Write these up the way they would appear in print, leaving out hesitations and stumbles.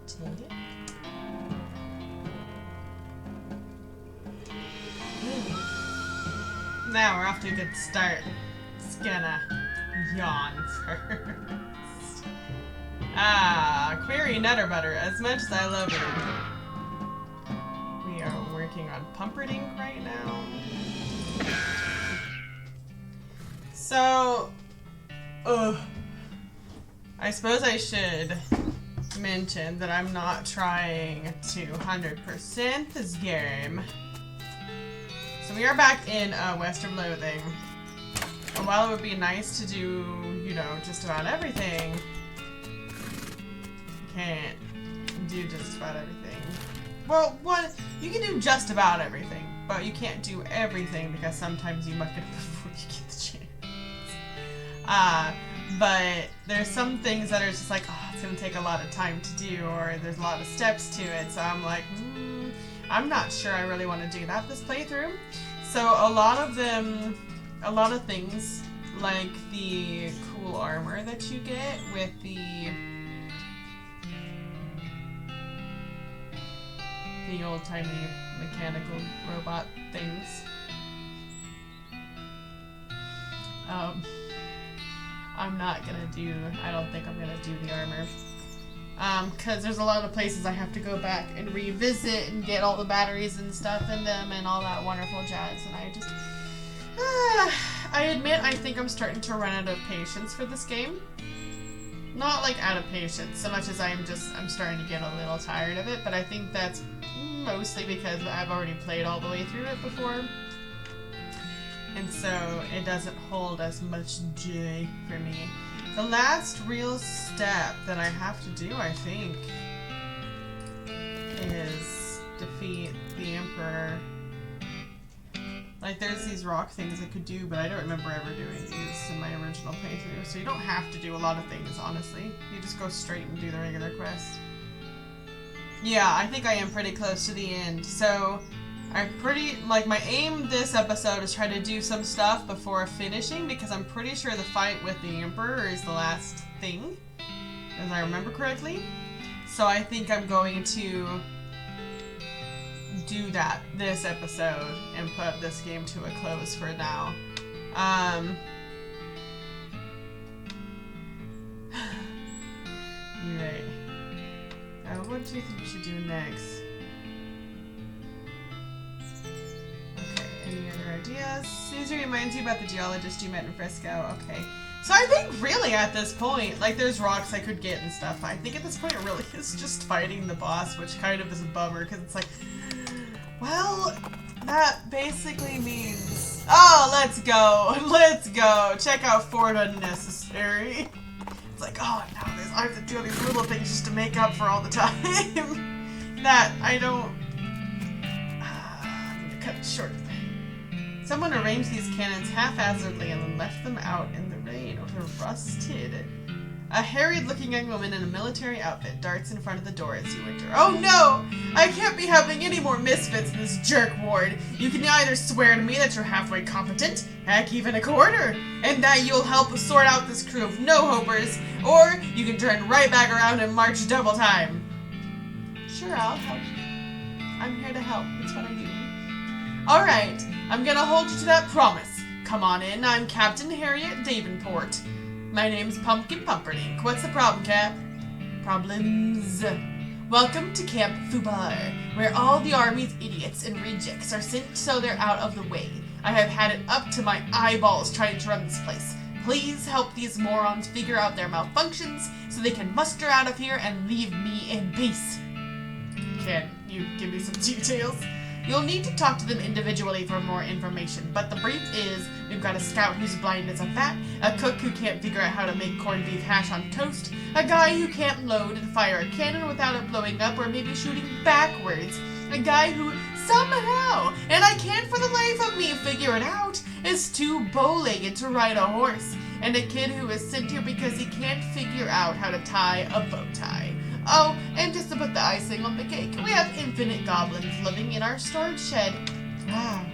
Tea. Now we're off to a good start. Just gonna yawn first. Query Nutter Butter. As much as I love it, we are working on pumperting right now. So, I suppose I should mention that I'm not trying to 100% this game. So we are back in West of Loathing. And while it would be nice to do, you know, just about everything, you can't do just about everything. Well, you can do just about everything, but you can't do everything because sometimes you muck it up before you get the chance. But there's some things that are just like, oh, it's gonna take a lot of time to do, or there's a lot of steps to it, so I'm like, I'm not sure I really want to do that this playthrough. So a lot of things, like the cool armor that you get with the old-timey mechanical robot things. I don't think I'm gonna do the armor. Because there's a lot of places I have to go back and revisit and get all the batteries and stuff in them and all that wonderful jazz, and I just... I admit I think I'm starting to run out of patience for this game. Not like out of patience, so much as I'm starting to get a little tired of it, but I think that's mostly because I've already played all the way through it before. And so it doesn't hold as much joy for me. The last real step that I have to do, I think, is defeat the Emperor. Like, there's these rock things I could do, but I don't remember ever doing these in my original playthrough. So you don't have to do a lot of things, honestly. You just go straight and do the regular quest. Yeah, I think I am pretty close to the end. So I'm pretty, like, my aim this episode is try to do some stuff before finishing, because I'm pretty sure the fight with the Emperor is the last thing, as I remember correctly. So I think I'm going to do that this episode and put this game to a close for now. You're right. What do you think we should do next? Any other ideas? Susie reminds you about the geologist you met in Frisco. Okay. So I think really at this point, like, there's rocks I could get and stuff. I think at this point it really is just fighting the boss, which kind of is a bummer, because it's like, well, that basically means... Oh, let's go! Let's go! Check out Fort Unnecessary. It's like, oh, no, I have to do all these little things just to make up for all the time. That I don't... I'm gonna cut it short. Someone arranged these cannons haphazardly and then left them out in the rain or rusted. A harried-looking young woman in a military outfit darts in front of the door as you enter. Oh no! I can't be having any more misfits in this jerk ward. You can either swear to me that you're halfway competent, heck, even a quarter, and that you'll help sort out this crew of no-hopers, or you can turn right back around and march double time. Sure, I'll help you. I'm here to help. That's what I do. Alright, I'm gonna hold you to that promise. Come on in, I'm Captain Harriet Davenport. My name's Pumpkin Pumperdink. What's the problem, Cap? Problems. Welcome to Camp Fubar, where all the Army's idiots and rejects are sent so they're out of the way. I have had it up to my eyeballs trying to run this place. Please help these morons figure out their malfunctions so they can muster out of here and leave me in peace. Can you give me some details? You'll need to talk to them individually for more information, but the brief is, we've got a scout who's blind as a bat, a cook who can't figure out how to make corned beef hash on toast, a guy who can't load and fire a cannon without it blowing up or maybe shooting backwards, a guy who somehow, and I can't for the life of me figure it out, is too bow-legged to ride a horse, and a kid who is sent here because he can't figure out how to tie a bow tie. Oh, and just to put the icing on the cake, we have infinite goblins living in our storage shed. Wow.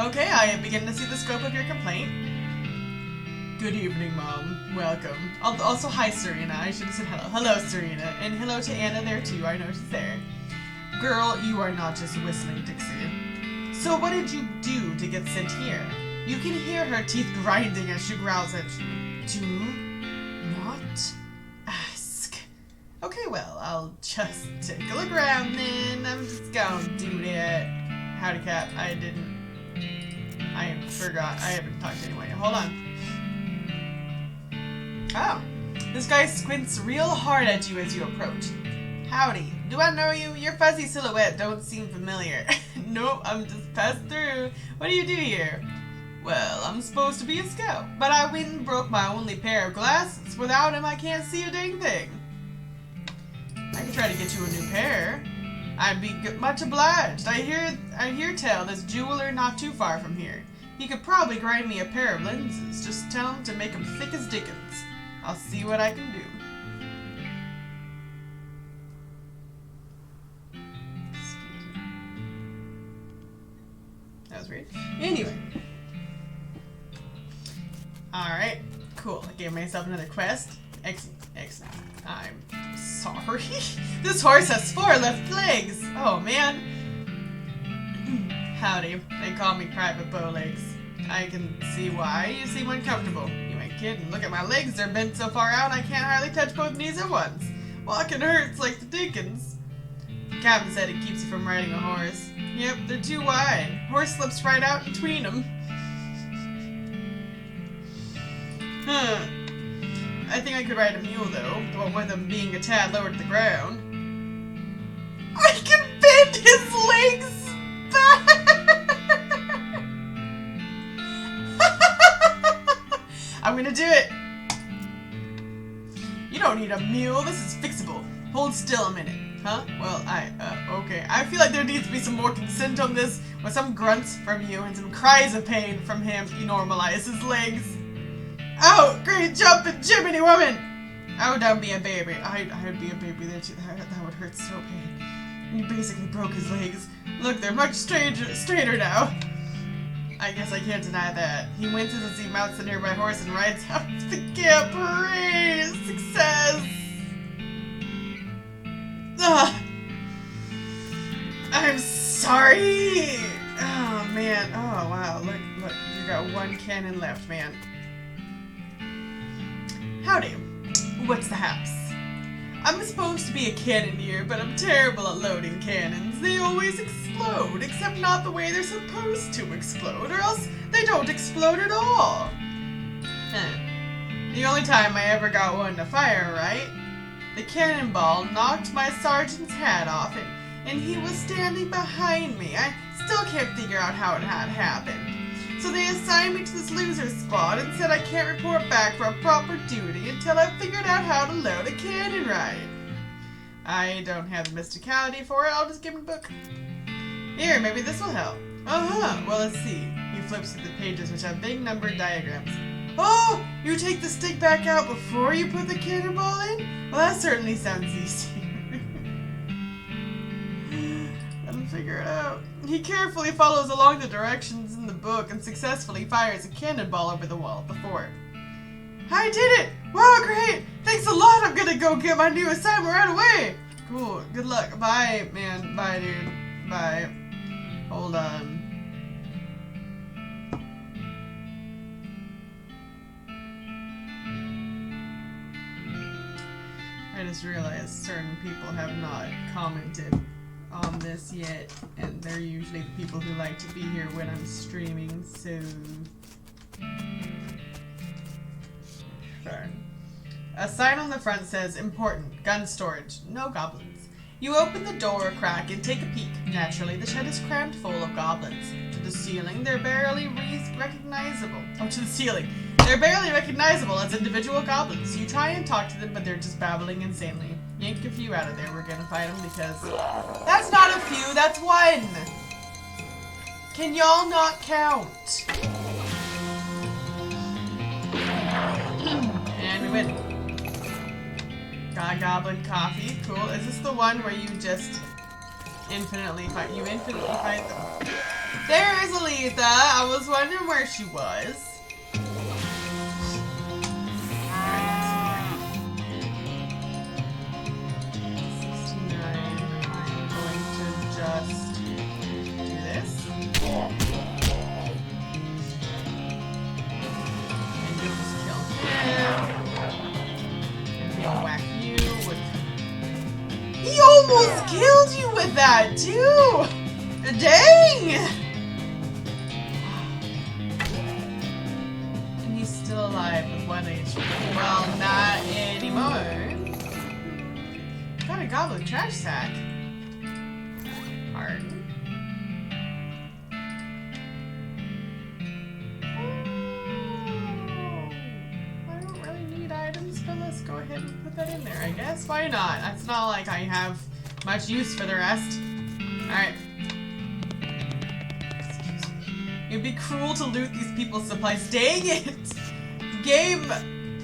Okay, I am beginning to see the scope of your complaint. Good evening, Mom. Welcome. Also, hi, Serena. I should have said hello. Hello, Serena. And hello to Anna there, too. I know she's there. Girl, you are not just whistling, Dixie. So what did you do to get sent here? You can hear her teeth grinding as she growls at you. Do not ask. Okay, well, I'll just take a look around then. I'm just gonna do that. Howdy, Cat. I forgot. I haven't talked to anyone. Hold on. Oh. This guy squints real hard at you as you approach. Howdy. Do I know you? Your fuzzy silhouette don't seem familiar. Nope, I'm just passing through. What do you do here? Well, I'm supposed to be a scout, but I went and broke my only pair of glasses. Without him, I can't see a dang thing. I can try to get you a new pair. I'd be much obliged. I hear tell this jeweler not too far from here. He could probably grind me a pair of lenses. Just tell him to make them thick as Dickens. I'll see what I can do. That was weird. Anyway. Alright. Cool. I gave myself another quest. Excellent. Excellent. I'm sorry. This horse has 4 left legs. Oh, man. Howdy. They call me Private Bowlegs. I can see why you seem uncomfortable. You ain't kidding. Look at my legs. They're bent so far out I can't hardly touch both knees at once. Walking hurts like the Dickens. The captain said it keeps you from riding a horse. Yep, they're too wide. Horse slips right out between them. Huh. I think I could ride a mule, though, but with him being a tad lower to the ground. I can bend his legs back! I'm gonna do it! You don't need a mule, this is fixable. Hold still a minute. Huh? Well, okay. I feel like there needs to be some more consent on this, with some grunts from you and some cries of pain from him. You normalize his legs. Oh, great jumping Jiminy woman! I would be a baby. I would be a baby there too. That would hurt so bad. You basically broke his legs. Look, they're much straighter now. I guess I can't deny that. He winces as he mounts the nearby horse and rides out to the camp. Hooray! Success! Ugh. I'm sorry! Oh, man. Oh, wow. Look. You got 1 cannon left, man. Howdy. What's the haps? I'm supposed to be a cannoneer, but I'm terrible at loading cannons. They always explode, except not the way they're supposed to explode, or else they don't explode at all. The only time I ever got one to fire right, the cannonball knocked my sergeant's hat off, and he was standing behind me. I still can't figure out how it had happened. So they assigned me to this loser squad and said I can't report back for a proper duty until I've figured out how to load a cannon right. I don't have the mysticality for it, I'll just give him a book. Here, maybe this will help. Well, let's see. He flips through the pages which have big numbered diagrams. Oh, you take the stick back out before you put the cannonball in? Well, that certainly sounds easy. Figure it out. He carefully follows along the directions in the book and successfully fires a cannonball over the wall at the fort. I did it! Wow, great! Thanks a lot! I'm gonna go get my new assignment right away! Cool. Good luck. Bye, man. Bye, dude. Bye. Hold on. I just realized certain people have not commented on this yet, and they're usually the people who like to be here when I'm streaming, so... Sorry. A sign on the front says, important, gun storage, no goblins. You open the door a crack and take a peek. Naturally, the shed is crammed full of goblins. To the ceiling, they're barely recognizable. Oh, to the ceiling. They're barely recognizable as individual goblins. You try and talk to them, but they're just babbling insanely. Yank a few out of there. We're gonna fight them because... That's not a few, that's 1! Can y'all not count? And we win. Got goblin coffee. Cool. Is this the one where you just infinitely fight? You infinitely fight them. There is Aletha. I was wondering where she was. almost killed you with that, too! Dang! And he's still alive with 1 HP. Well, not anymore. Got a goblin trash sack. Pardon. Let's go ahead and put that in there, I guess. Why not? It's not like I have much use for the rest. Alright. Excuse me. It'd be cruel to loot these people's supplies. Dang it! Game,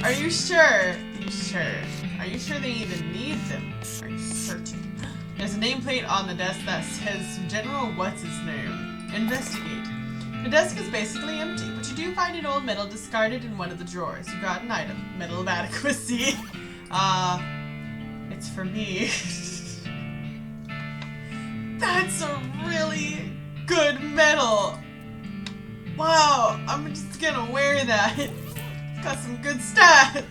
are you sure? Are you sure? Are you sure they even need them? Are you certain? There's a nameplate on the desk that says General What's His Name. Investigate. The desk is basically empty, but you do find an old medal discarded in one of the drawers. You got an item. Medal of Adequacy. It's for me. That's a really good medal. Wow, I'm just gonna wear that. It's got some good stats.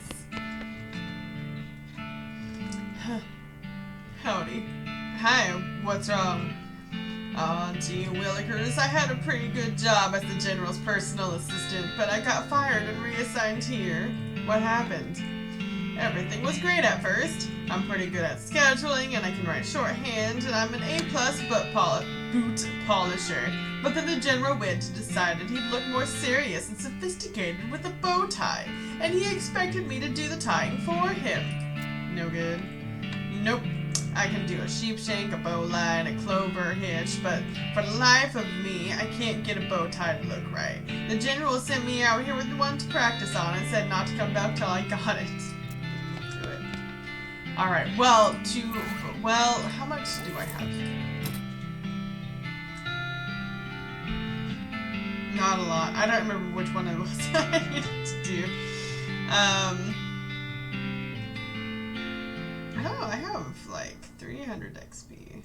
Howdy. Hi, what's wrong? Aw, gee willikers, I had a pretty good job as the General's personal assistant, but I got fired and reassigned here. What happened? Everything was great at first. I'm pretty good at scheduling, and I can write shorthand, and I'm an A+ boot polisher. But then the General went and decided he'd look more serious and sophisticated with a bow tie, and he expected me to do the tying for him. No good. Nope. I can do a sheepshank, a bowline, a clover hitch, but for the life of me, I can't get a bow tie to look right. The General sent me out here with one to practice on and said not to come back till I got it. Do it. Alright, well, how much do I have? Not a lot. I don't remember which one it was I needed to do. Oh, I have like 300 XP.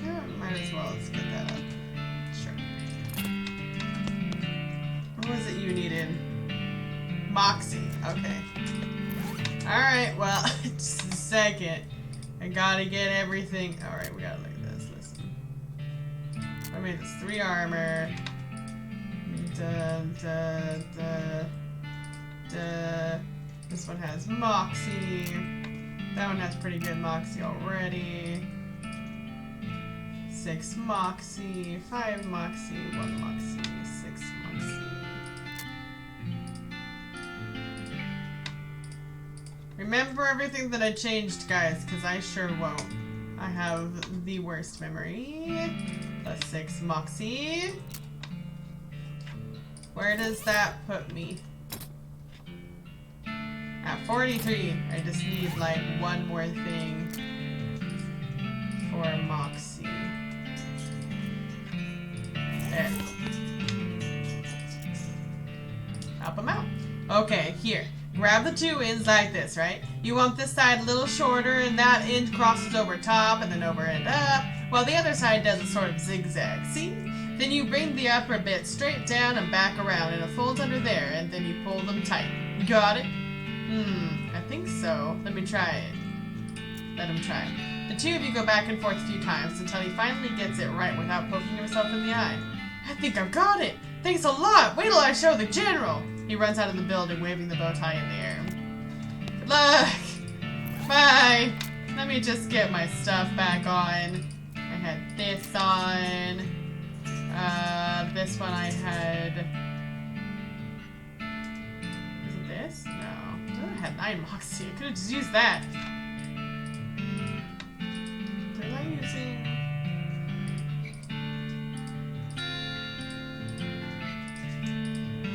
Yeah, might as well let's get that up. Sure. What was it you needed? Moxie. Okay. Alright, well, just a second. I gotta get everything. Alright, we gotta look at this. Listen. I made this 3 armor. This one has Moxie. That one has pretty good Moxie already. 6 Moxie, 5 Moxie, 1 Moxie, 6 Moxie. Remember everything that I changed, guys, because I sure won't. I have the worst memory. Plus 6 Moxie. Where does that put me? At 43. I just need like one more thing for Moxie. There. Help him out. Okay, here. Grab the 2 ends like this, right? You want this side a little shorter and that end crosses over top and then over and up, while the other side does a sort of zigzag. See? Then you bring the upper bit straight down and back around and it folds under there and then you pull them tight. Got it? I think so. Let me try it. Let him try. The 2 of you go back and forth a few times until he finally gets it right without poking himself in the eye. I think I've got it! Thanks a lot! Wait till I show the General! He runs out of the building waving the bow tie in the air. Good luck! Bye! Let me just get my stuff back on. I had this on. This one I had... Is it this? No. I had 9 Moxie. I could have just used that. Was I using...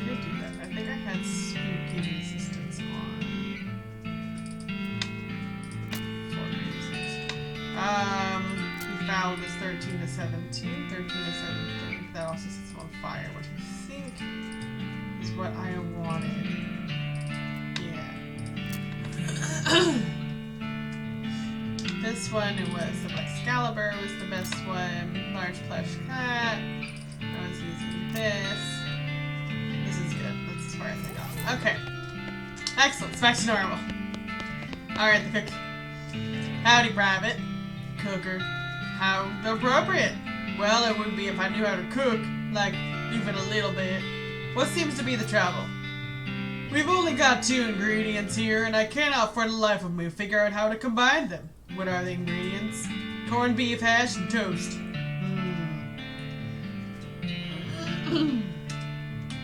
Could do that. I think I had spooky resistance on. For reasons. We found this 13 to 17. 13 to 17. That also sets them on fire, which I think is what I wanted. Yeah. This one, it was the Excalibur was the best one. Large plush cat. I was using this. This is good. That's as far as I got. Okay. Excellent, it's back to normal. Alright, the cook. Howdy, Private. Cooker. How appropriate. Well, it would be if I knew how to cook, like, even a little bit. What seems to be the trouble? We've only got 2 ingredients here, and I cannot for the life of me figure out how to combine them. What are the ingredients? Corned beef hash and toast.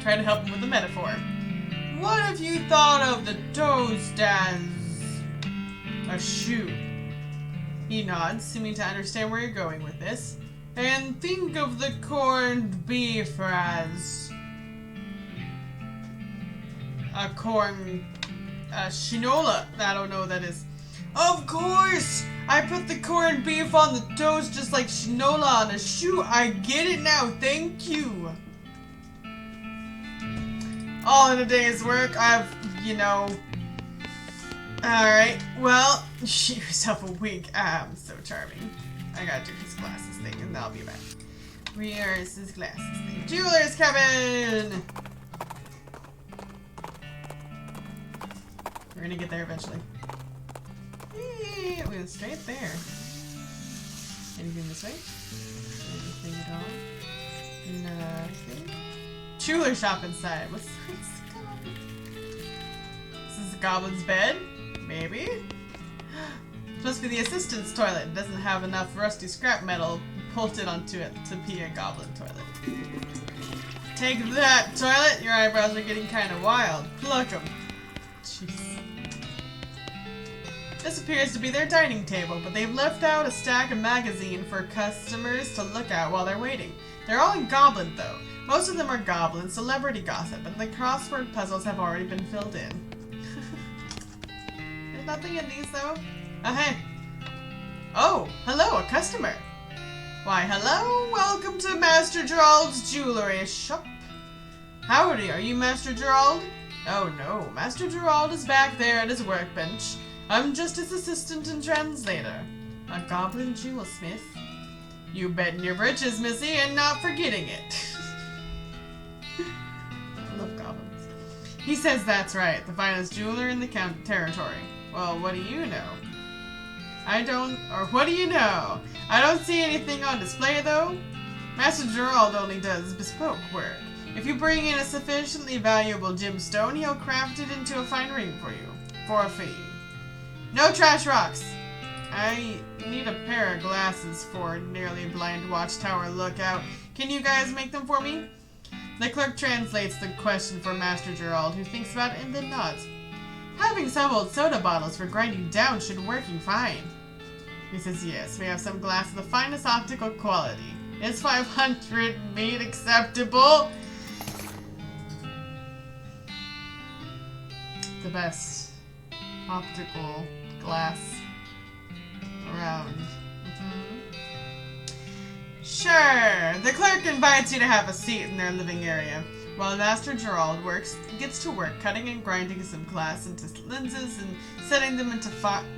Try to help him with the metaphor. What if you thought of the toast as a shoe? He nods, seeming to understand where you're going with this. And think of the corned beef as a shinola. I don't know what that is. Of course! I put the corned beef on the toast just like shinola on a shoe. I get it now, thank you. All in a day's work, I've, Alright, well, shoot yourself a wink. I'm so charming. I gotta do this glasses thing and I'll be back. Where is this glasses thing? Jeweler's cabin! We're gonna get there eventually. We're going straight there. Anything this way? Anything at all? Nothing. Jeweler shop inside. What's this? This is the goblin's bed? Maybe? It must be the assistant's toilet. It doesn't have enough rusty scrap metal bolted onto it to be a goblin toilet. Take that, toilet! Your eyebrows are getting kind of wild. Pluck 'em. Jeez. This appears to be their dining table, but they've left out a stack of magazine for customers to look at while they're waiting. They're all in Goblin, though. Most of them are Goblin, celebrity gossip, and the crossword puzzles have already been filled in. There's nothing in these, though. Oh, hey. Oh, hello, a customer. Why, hello. Welcome to Master Gerald's jewelry shop. Howdy, are you Master Gerald? Oh, no. Master Gerald is back there at his workbench. I'm just his assistant and translator. A goblin jewelsmith. You betting your britches, missy, and not forgetting it. I love goblins. He says that's right, the finest jeweler in the territory. Well, what do you know? What do you know? I don't see anything on display, though. Master Gerald only does bespoke work. If you bring in a sufficiently valuable gemstone, he'll craft it into a fine ring for you. For a fee. No trash rocks! I need a pair of glasses for nearly blind watchtower lookout. Can you guys make them for me? The clerk translates the question for Master Gerald, who thinks about it and then nods. Having some old soda bottles for grinding down should working fine. He says yes, we have some glass of the finest optical quality. Is 500 meat acceptable? The best optical glass around. Sure. The clerk invites you to have a seat in their living area, while Master Gerald gets to work cutting and grinding some glass into lenses and setting them into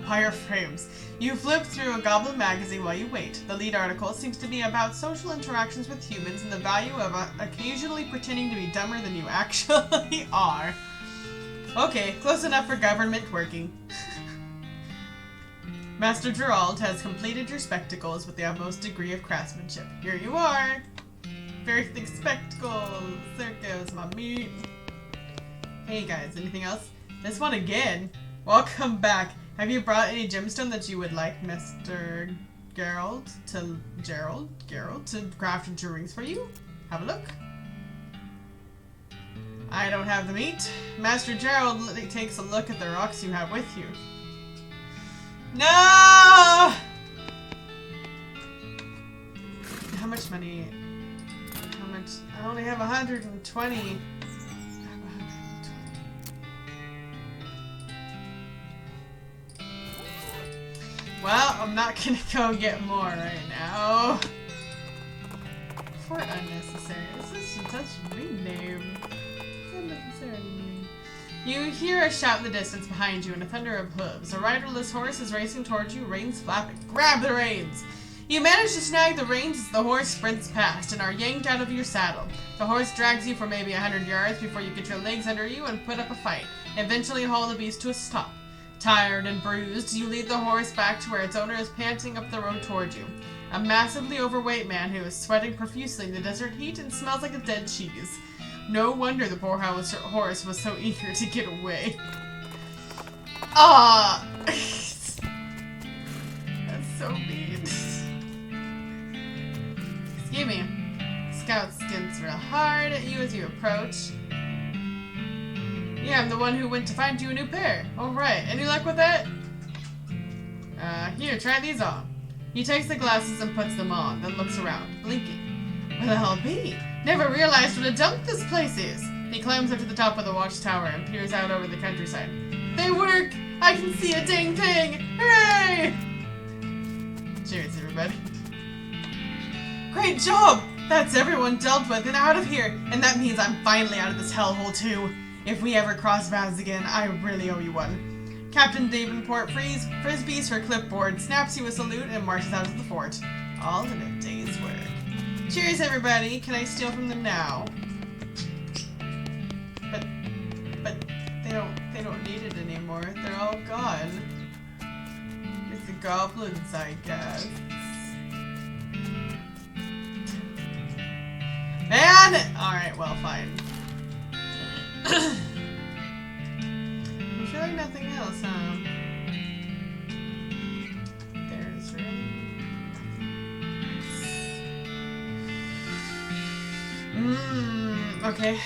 wire frames. You flip through a goblin magazine while you wait. The lead article seems to be about social interactions with humans and the value of occasionally pretending to be dumber than you actually are. Okay, close enough for government working. Master Gerald has completed your spectacles with the utmost degree of craftsmanship. Here you are! Very thick spectacles. There goes my meat. Hey guys, anything else? This one again. Welcome back. Have you brought any gemstone that you would like Mr. Gerald to craft into rings for you? Have a look. I don't have the meat. Master Gerald takes a look at the rocks you have with you. No! How much money? How much? I only have 120. I have 120. Well, I'm not gonna go get more right now. For unnecessary. This is such a rename. You hear a shout in the distance behind you and a thunder of hooves. A riderless horse is racing towards you, reins flapping. Grab the reins! You manage to snag the reins as the horse sprints past and are yanked out of your saddle. The horse drags you for maybe 100 yards before you get your legs under you and put up a fight, eventually haul the beast to a stop. Tired and bruised, you lead the horse back to where its owner is panting up the road toward you. A massively overweight man who is sweating profusely in the desert heat and smells like a dead cheese. No wonder the poor horse was so eager to get away. Ah! That's so mean. Excuse me. Scout skins real hard at you as you approach. Yeah, I'm the one who went to find you a new pair. Alright, any luck with that? Here, try these on. He takes the glasses and puts them on, then looks around, blinking. Where the hell be? Never realized what a dump this place is. He climbs up to the top of the watchtower and peers out over the countryside. They work! I can see a dang thing! Hooray! Cheers, everybody. Great job! That's everyone dealt with and out of here, and that means I'm finally out of this hellhole too. If we ever cross paths again, I really owe you one. Captain Davenport frisbees her clipboard, snaps you a salute, and marches out of the fort. All in a day's work. Cheers, everybody! Can I steal from them now? But they don't need it anymore. They're all gone. It's the goblins, I guess. Man! Alright, well, fine. I'm sure like nothing else, huh? There's really nothing. Okay.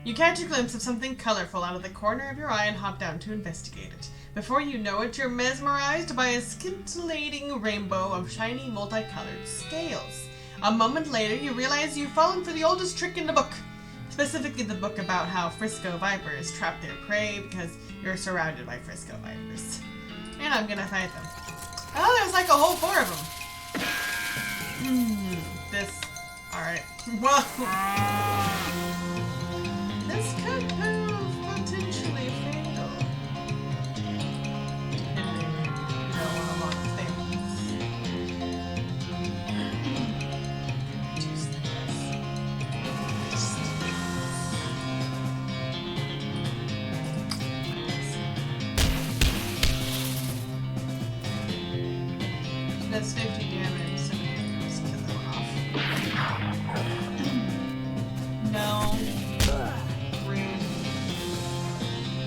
You catch a glimpse of something colorful out of the corner of your eye and hop down to investigate it. Before you know it, you're mesmerized by a scintillating rainbow of shiny, multicolored scales. A moment later, you realize you've fallen for the oldest trick in the book. Specifically the book about how Frisco vipers trap their prey because you're surrounded by Frisco vipers. And I'm gonna fight them. Oh, there's like a whole 4 of them. This... Alright. Well... This could prove potentially fatal. Depending, on a lot of things. That's 50 damage, so we can just kill that one off. No.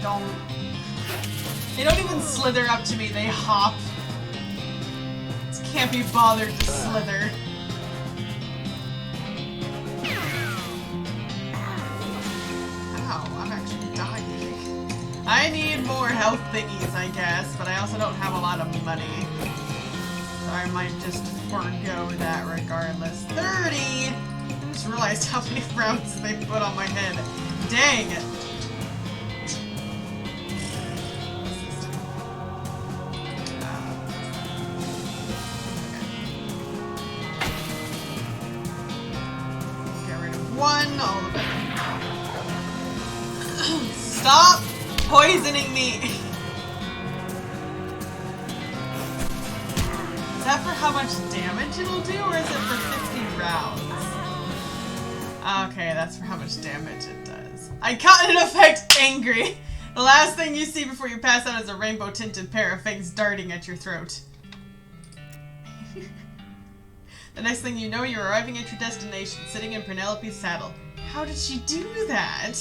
Don't. They don't even slither up to me, they hop. Just can't be bothered to slither. Ow, I'm actually dying. I need more health thingies, I guess, but I also don't have a lot of money. So I might just forego that regardless. 30! I just realized how many rounds they put on my head. Dang it! One, all the better. Stop poisoning me! Is that for how much damage it'll do, or is it for 50 rounds? Okay, that's for how much damage it does. I caught an effect angry! The last thing you see before you pass out is a rainbow-tinted pair of fangs darting at your throat. The next thing you know, you're arriving at your destination, sitting in Penelope's saddle. How did she do that?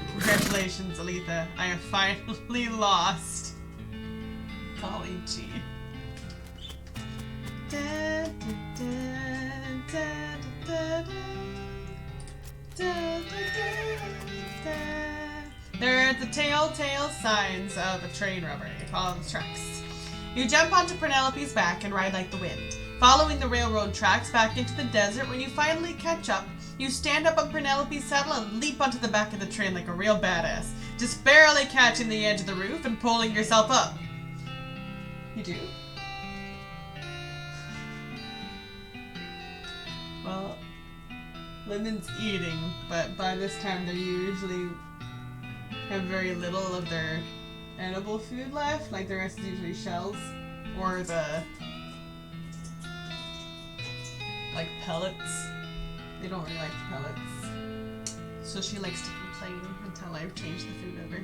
Congratulations, Aletha. I have finally lost. Golly gee. There are the telltale signs of a train robbery. Follow the tracks. You jump onto Penelope's back and ride like the wind. Following the railroad tracks back into the desert, when you finally catch up, you stand up on Penelope's saddle and leap onto the back of the train like a real badass, just barely catching the edge of the roof and pulling yourself up. You do? Well, Lyndon's eating, but by this time they usually have very little of their edible food left, like the rest is usually shells, or the like pellets. They don't really like pellets. So she likes to complain until I've changed the food over.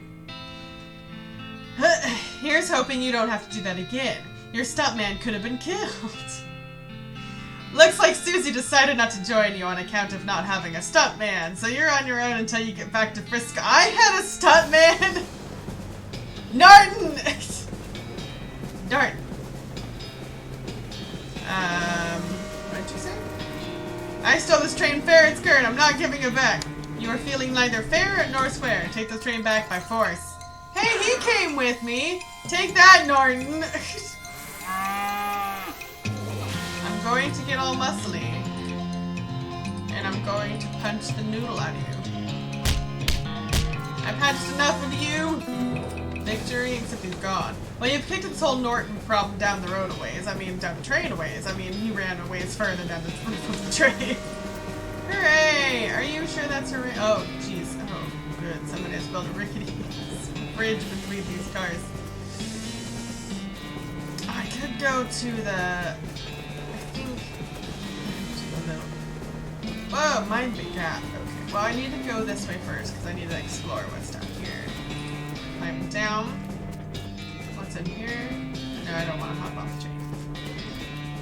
Here's hoping you don't have to do that again. Your stuntman could have been killed. Looks like Susie decided not to join you on account of not having a stuntman, so you're on your own until you get back to Frisco. I had a stuntman! Norton! Darn. What'd you say? I stole this train fair and square and I'm not giving it back. You are feeling neither fair nor square. Take the train back by force. Hey, he came with me! Take that, Norton! I'm going to get all muscly. And I'm going to punch the noodle out of you. I've had just enough of you! Victory, except he's gone. Well, you've kicked this whole Norton problem down the road a ways. I mean, down the train a ways. I mean, he ran a ways further down the roof of the train. Hooray! Are you sure that's her? Oh, jeez. Oh, good. Somebody has built a rickety bridge between these cars. I could go to the... Whoa, mind the gap. Okay. Well, I need to go this way first because I need to explore what's down here. Climb down. What's in here? No, I don't want to hop off the train.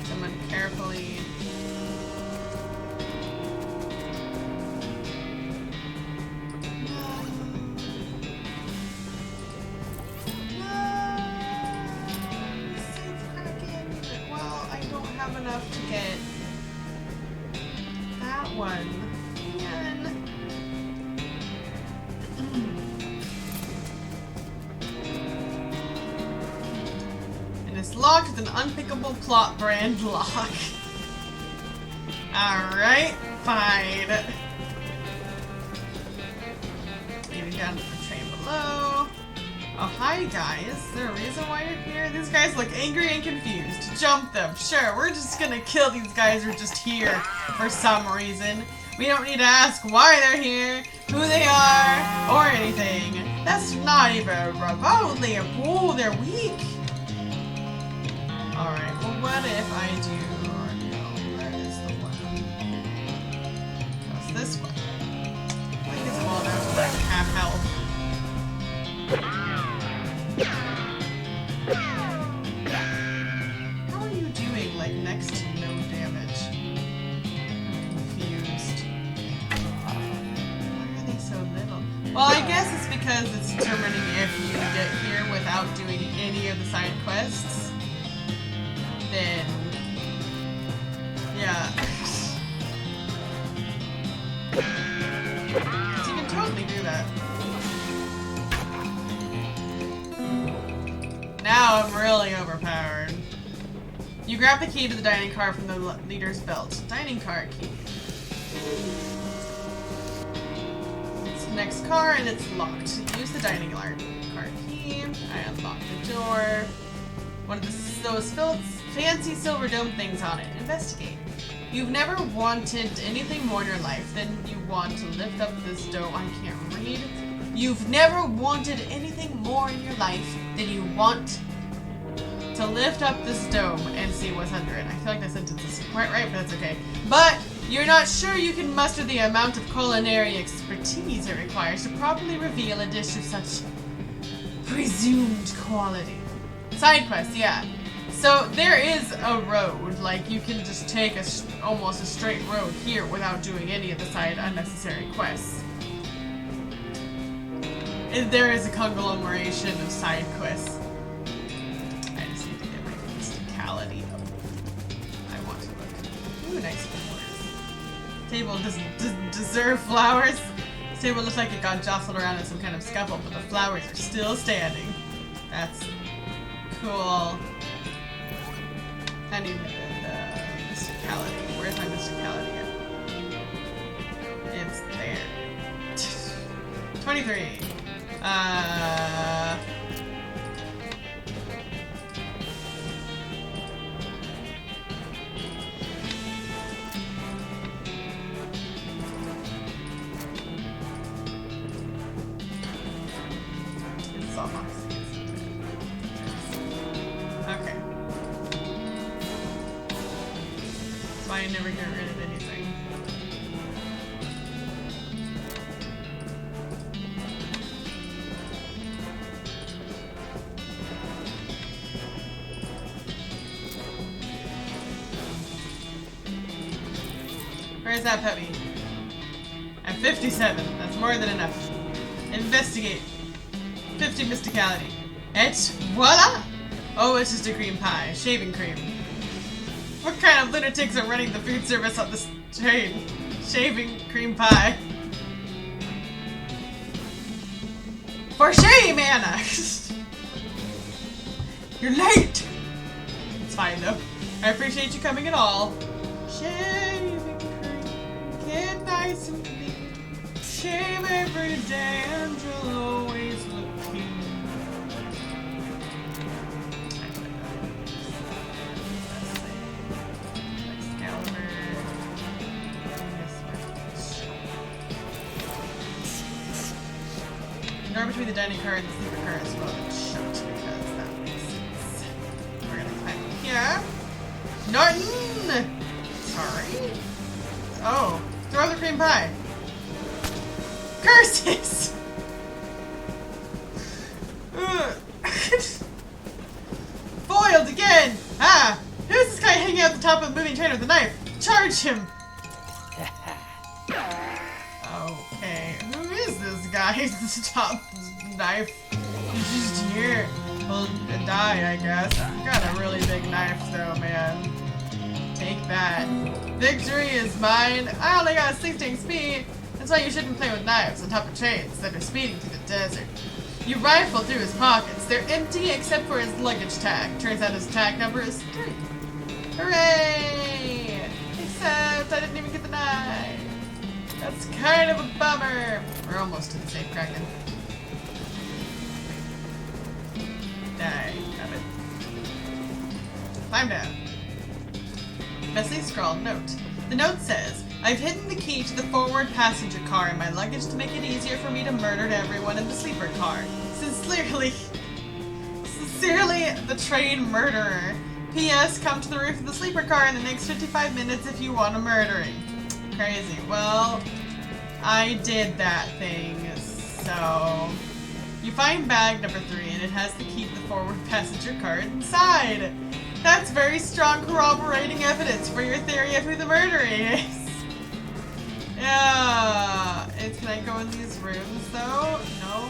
Someone carefully. Well, I don't have enough to get that one. Man. And it's locked with an unpickable plot brand lock. Alright, fine. Getting down to the train below. Oh, hi guys. Is there a reason why you're here? These guys look angry and confused. Jump them. Sure, we're just gonna kill these guys who are just here for some reason. We don't need to ask why they're here, who they are, or anything. That's not even remotely important. They're weak. Alright, well what if I do... No, where is the one? What's this one? I think it's all down to like half health. How are you doing, like, next to no damage? I'm confused. Why are they so little? Well, I guess it's because it's determining if you get here without doing any of the side quests. Then... yeah. So you can totally do that. Now I'm really overpowered. You grab the key to the dining car from the leader's belt. Dining car key. It's the next car and it's locked. Use the dining car key. I unlock the door. One of those fancy silver dome things on it. Investigate. You've never wanted anything more in your life than you want to lift up this dome. I can't read. You've never wanted anything more in your life than you want to lift up this dome and see what's under it. I feel like that sentence isn't quite right, but that's okay. But you're not sure you can muster the amount of culinary expertise it requires to properly reveal a dish of such presumed quality. Side quest, yeah. So there is a road, like you can just take almost a straight road here without doing any of the side unnecessary quests. There is a conglomeration of side quests. I just need to get my mysticality up. I want to look. Ooh, nice flowers. Table doesn't deserve flowers. This table looks like it got jostled around in some kind of scuffle, but the flowers are still standing. That's cool. I need the mysticality. Where's my mysticality at? It's there. 23. It's almost. Okay. So I why I never get rid of anything. Where's that puppy? I'm 57. That's more than enough. Investigate. 50 mysticality. Et voila! Oh, it's just a cream pie. Shaving cream. What kind of lunatics are running the food service on this train? Shaving cream pie. For shame, Anna! You're late! It's fine, though. I appreciate you coming at all. Shaving cream. Get nice and clean. Shave every day and you'll always look clean. Between the dining car and the sleeper car is well shut because that makes sense. We're gonna climb up here. Norton! Sorry. Oh, throw the cream pie. Curses! Foiled again! Ah! Who's this guy hanging out the top of the moving train with a knife? Charge him! Okay, who is this guy? The top knife. He's just here. Well, die, I guess. Got a really big knife, though, man. Take that. Victory is mine. I only got 16 speed. That's why you shouldn't play with knives on top of trains that are speeding through the desert. You rifle through his pockets. They're empty except for his luggage tag. Turns out his tag number is 3. Hooray! Except I didn't even get the knife. That's kind of a bummer. We're almost to the safe Kraken. Die. Grab it. Climb down. Messy scrawled note. The note says, I've hidden the key to the forward passenger car in my luggage to make it easier for me to murder everyone in the sleeper car. Sincerely, the train murderer. P.S. Come to the roof of the sleeper car in the next 55 minutes if you want a murdering. Crazy. Well, I did that thing, so... You find bag number 3 and it has the key to the forward passenger car inside. That's very strong corroborating evidence for your theory of who the murderer is. Yeah. Can I go in these rooms though? No?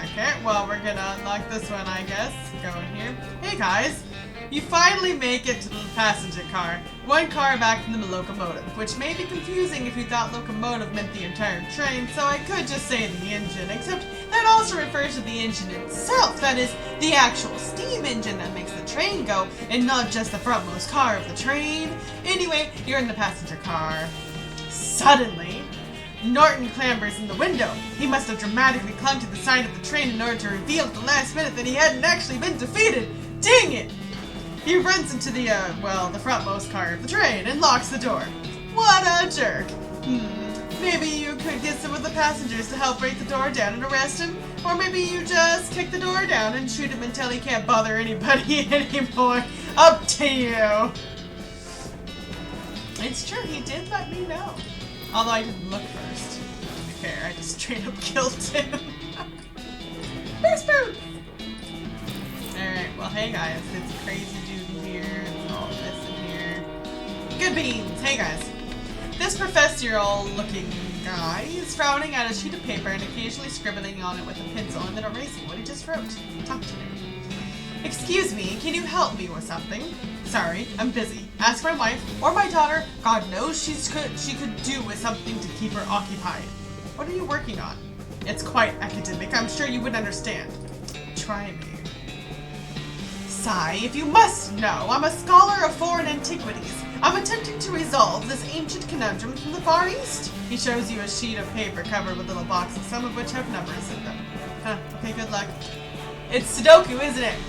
Okay, well we're gonna unlock this one, I guess. Go in here. Hey guys! You finally make it to the passenger car. One car back from the locomotive, which may be confusing if you thought locomotive meant the entire train, so I could just say the engine, except that also refers to the engine itself, that is, the actual steam engine that makes the train go, and not just the frontmost car of the train. Anyway, you're in the passenger car. Suddenly, Norton clambers in the window. He must have dramatically clung to the side of the train in order to reveal at the last minute that he hadn't actually been defeated. Dang it! He runs into the frontmost car of the train and locks the door. What a jerk! Maybe you could get some of the passengers to help break the door down and arrest him, or maybe you just kick the door down and shoot him until he can't bother anybody anymore. Up to you! It's true, he did let me know. Although I didn't look first. To be fair, I just straight up killed him. First boot! Alright, well hey guys, it's a crazy dude in here, and all this in here. Good beans! Hey guys. This professorial looking guy is frowning at a sheet of paper and occasionally scribbling on it with a pencil and then erasing what he just wrote. Talk to me. Excuse me, can you help me with something? Sorry, I'm busy. Ask my wife or my daughter. God knows she could do with something to keep her occupied. What are you working on? It's quite academic. I'm sure you would understand. Try me. Sigh, if you must know, I'm a scholar of foreign antiquities. I'm attempting to resolve this ancient conundrum from the Far East. He shows you a sheet of paper covered with little boxes, some of which have numbers in them. Huh, okay, good luck. It's Sudoku, isn't it?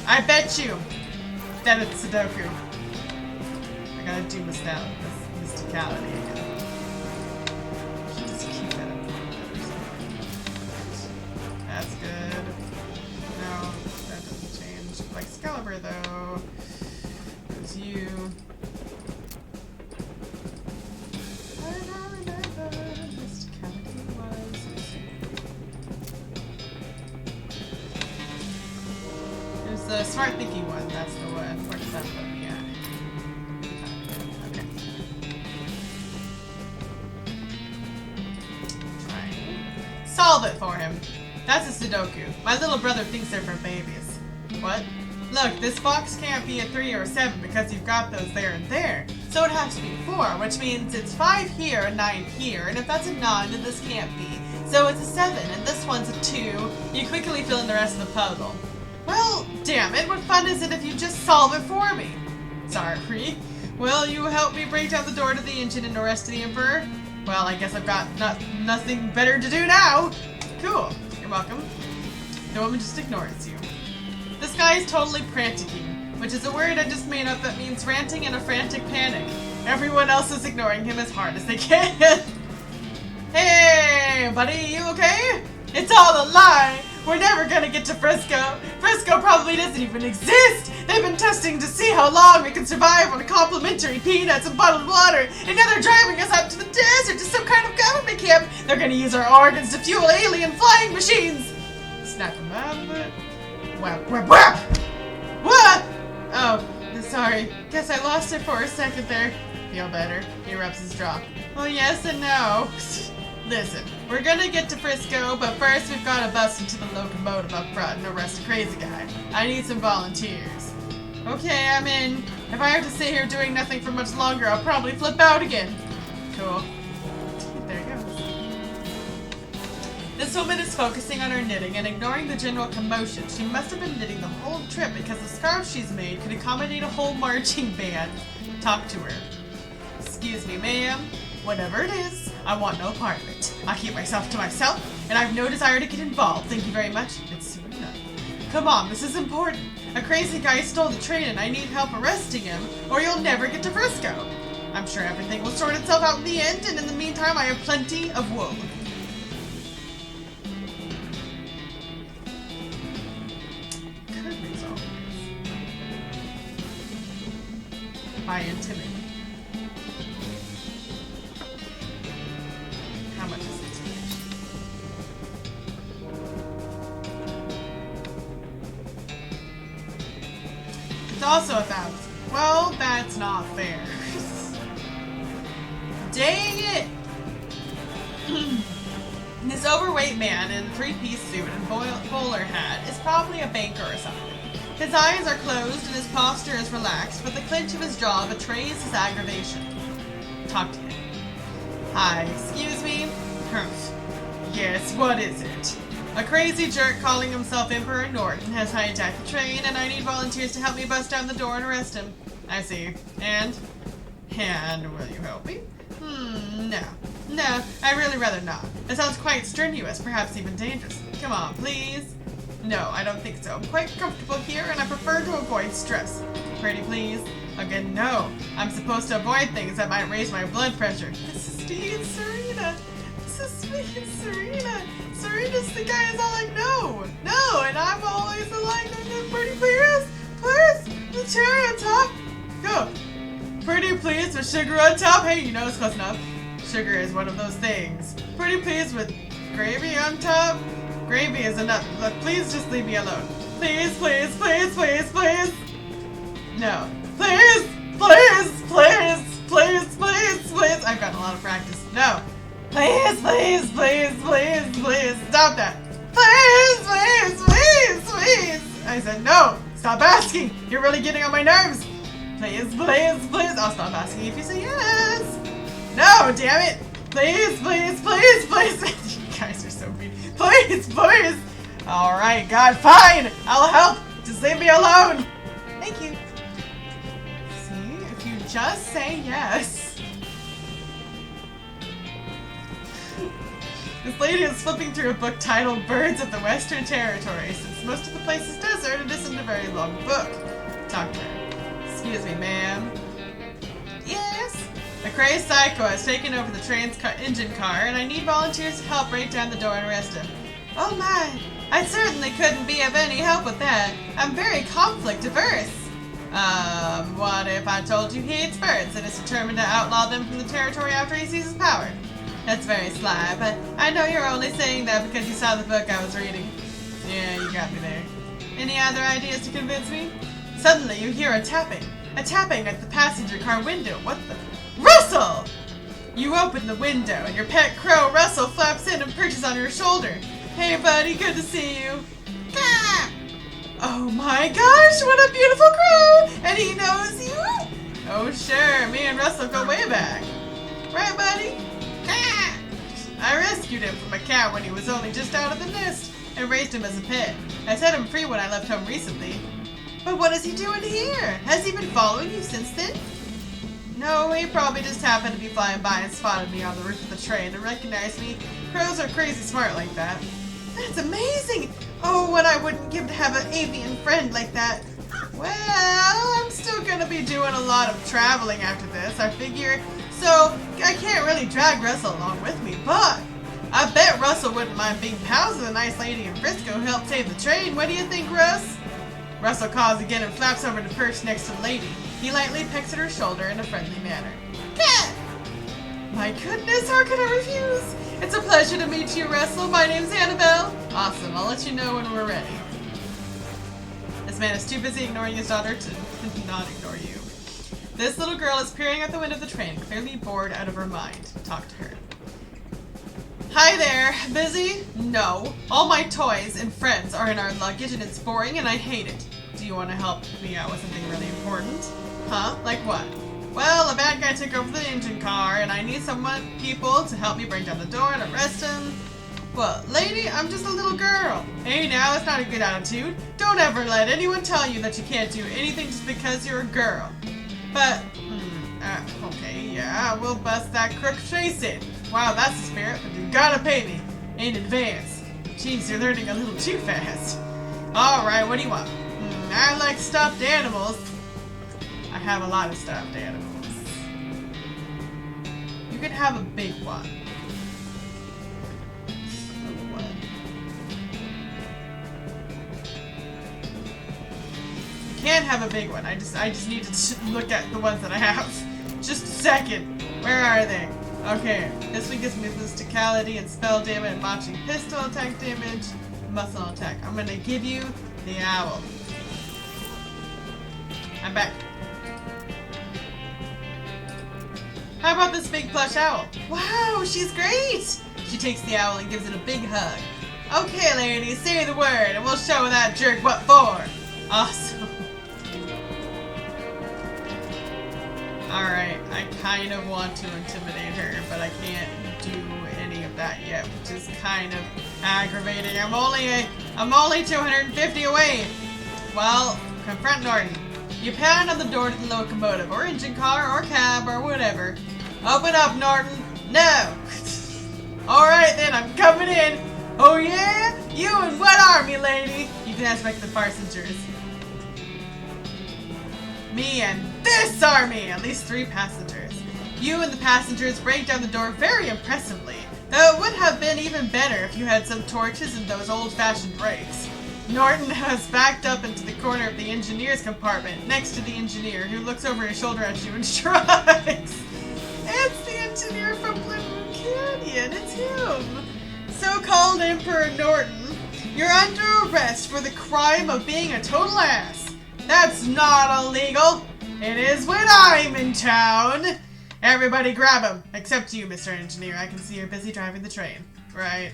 I bet you that it's Sudoku. I gotta do mysticality again. I should just keep that in That's good. No, that doesn't change. Like Excalibur, though. There's you. the smart thinking one. That's the one. Where does that put me at? Okay. Right. Solve it for him. That's a Sudoku. My little brother thinks they're for babies. What? Look, this box can't be a 3 or a 7 because you've got those there and there. So it has to be 4, which means it's 5 here and 9 here, and if that's a 9, then this can't be. So it's a 7, and this one's a 2. You quickly fill in the rest of the puzzle. Well, damn it, what fun is it if you just solve it for me? Sorry. Will you help me break down the door to the engine and arrest the Emperor? Well, I guess I've got nothing better to do now. Cool. You're welcome. The woman just ignores you. This guy is totally pranticking, which is a word I just made up that means ranting in a frantic panic. Everyone else is ignoring him as hard as they can. Hey, buddy, you okay? It's all a lie. We're never gonna get to Frisco. Frisco probably doesn't even exist. They've been testing to see how long we can survive on complimentary peanuts and bottled water, and now they're driving us out to the desert to some kind of government camp. They're gonna use our organs to fuel alien flying machines. Snap him out of it. Whap, whap, whap! What? Oh, sorry. Guess I lost it for a second there. Feel better? He rubs his jaw. Well, yes and no. Listen, we're gonna get to Frisco, but first we've gotta bust into the locomotive up front and arrest a crazy guy. I need some volunteers. Okay, I'm in. If I have to sit here doing nothing for much longer, I'll probably flip out again. Cool. There he goes. This woman is focusing on her knitting and ignoring the general commotion. She must have been knitting the whole trip because the scarf she's made could accommodate a whole marching band. Talk to her. Excuse me, ma'am. Whatever it is, I want no part of it. I keep myself to myself, and I've no desire to get involved. Thank you very much. It's soon enough. Come on, this is important. A crazy guy stole the train and I need help arresting him, or you'll never get to Frisco. I'm sure everything will sort itself out in the end, and in the meantime I have plenty of wool. By intimidate. How much is intimidation? It's also 1,000. Well, that's not fair. Dang it! This overweight man in a 3-piece suit and bowler hat is probably a banker or something. His eyes are closed and his posture is relaxed, but the clench of his jaw betrays his aggravation. Talk to him. Hi, excuse me? Humph. Yes, what is it? A crazy jerk calling himself Emperor Norton has hijacked the train, and I need volunteers to help me bust down the door and arrest him. I see. And will you help me? No, I'd really rather not. It sounds quite strenuous, perhaps even dangerous. Come on, please. No, I don't think so. I'm quite comfortable here, and I prefer to avoid stress. Pretty please? Again, no. I'm supposed to avoid things that might raise my blood pressure. This is sweet Serena. This is sweet Serena. Serena's the guy is all like, no, and I'm always like, pretty please, the cherry on top. Go. Pretty please with sugar on top. Hey, you know it's close enough. Sugar is one of those things. Pretty please with gravy on top. Gravy is enough. Look, please just leave me alone. Please. No. Please. I've got a lot of practice. No. Please. Stop that. Please. I said no. Stop asking. You're really getting on my nerves. Please. I'll stop asking if you say yes. No, damn it. Please. You guys are so mean. Please. Alright, God, fine. I'll help. Just leave me alone. Thank you. See, if you just say yes. This lady is flipping through a book titled Birds of the Western Territory. Since most of the place is desert, it isn't a very long book. Talk to her. Excuse me, ma'am. Yes? A crazed psycho has taken over the train's engine car, and I need volunteers to help break down the door and arrest him. Oh my, I certainly couldn't be of any help with that. I'm very conflict averse. What if I told you he hates birds and is determined to outlaw them from the territory after he seizes power? That's very sly, but I know you're only saying that because you saw the book I was reading. Yeah, you got me there. Any other ideas to convince me? Suddenly you hear a tapping at the passenger car window. What the? Russell! You open the window and your pet crow, Russell, flaps in and perches on your shoulder. Hey buddy, good to see you. Gah! Oh my gosh, what a beautiful crow! And he knows you? Oh sure, me and Russell go way back. Right buddy? Gah! I rescued him from a cat when he was only just out of the nest and raised him as a pet. I set him free when I left home recently. But what is he doing here? Has he been following you since then? No, he probably just happened to be flying by and spotted me on the roof of the train and recognized me. Crows are crazy smart like that. That's amazing! Oh, what I wouldn't give to have an avian friend like that. Well, I'm still gonna be doing a lot of traveling after this, I figure. So, I can't really drag Russell along with me, but I bet Russell wouldn't mind being pals with a nice lady in Frisco who helped save the train. What do you think, Russ? Russell calls again and flaps over to perch next to the lady. He lightly pecks at her shoulder in a friendly manner. Cat! My goodness, how can I refuse? It's a pleasure to meet you, Russell. My name's Annabelle. Awesome, I'll let you know when we're ready. This man is too busy ignoring his daughter to not ignore you. This little girl is peering out the window of the train, clearly bored out of her mind. Talk to her. Hi there, busy? No. All my toys and friends are in our luggage and it's boring and I hate it. Do you want to help me out with something really important? Huh? Like what? Well, a bad guy took over the engine car and I need people to help me break down the door and arrest him. Well, lady, I'm just a little girl. Hey now, that's not a good attitude. Don't ever let anyone tell you that you can't do anything just because you're a girl. But, okay, yeah, we'll bust that crook face in. Wow, that's the spirit, but you gotta pay me in advance. Jeez, you're learning a little too fast. Alright, what do you want? I like stuffed animals. I have a lot of stuffed animals. You can have a big one. You can't have a big one. I just need to look at the ones that I have. Just a second. Where are they? Okay, this one gives me mysticality and spell damage and launching pistol attack damage, muscle attack. I'm gonna give you the owl. I'm back. How about this big plush owl? Wow, she's great! She takes the owl and gives it a big hug. Okay, lady, say the word and we'll show that jerk what for. Awesome. Alright, I kind of want to intimidate her, but I can't do any of that yet, which is kind of aggravating. I'm only 250 away. Well, confront Norton. You pound on the door to the locomotive, or engine car, or cab, or whatever. Open up, Norton. No. Alright then, I'm coming in. Oh yeah? You and what army, lady? You can ask back the passengers. Me and this army! At least 3 passengers. You and the passengers break down the door very impressively, though it would have been even better if you had some torches and those old-fashioned brakes. Norton has backed up into the corner of the engineer's compartment, next to the engineer, who looks over his shoulder at you and shrugs. It's the engineer from Blue Canyon, it's him! So-called Emperor Norton, you're under arrest for the crime of being a total ass. That's not illegal. It is when I'm in town. Everybody grab him, except you, Mr. Engineer. I can see you're busy driving the train. Right.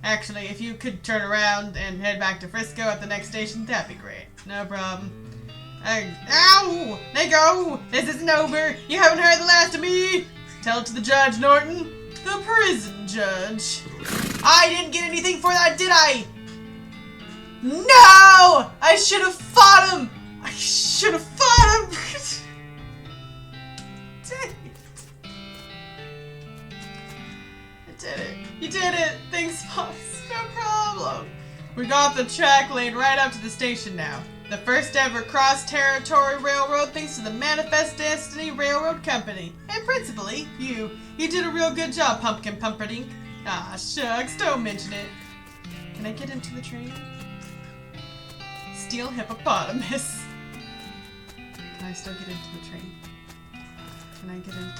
Actually, if you could turn around and head back to Frisco at the next station, that'd be great. No problem. Ow! Let go! This isn't over. You haven't heard the last of me. Tell it to the judge, Norton. The prison judge. I didn't get anything for that, did I? No! I should have fought him! I should have fought him! Dang it. I did it. You did it! Thanks, boss. No problem. We got the track laid right up to the station now. The first ever cross-territory railroad thanks to the Manifest Destiny Railroad Company. And principally, you. You did a real good job, Pumpkin Pumperdink. Ah, shucks, don't mention it. Can I get into the train? Steel hippopotamus. Can I still get into the train? Can I get in?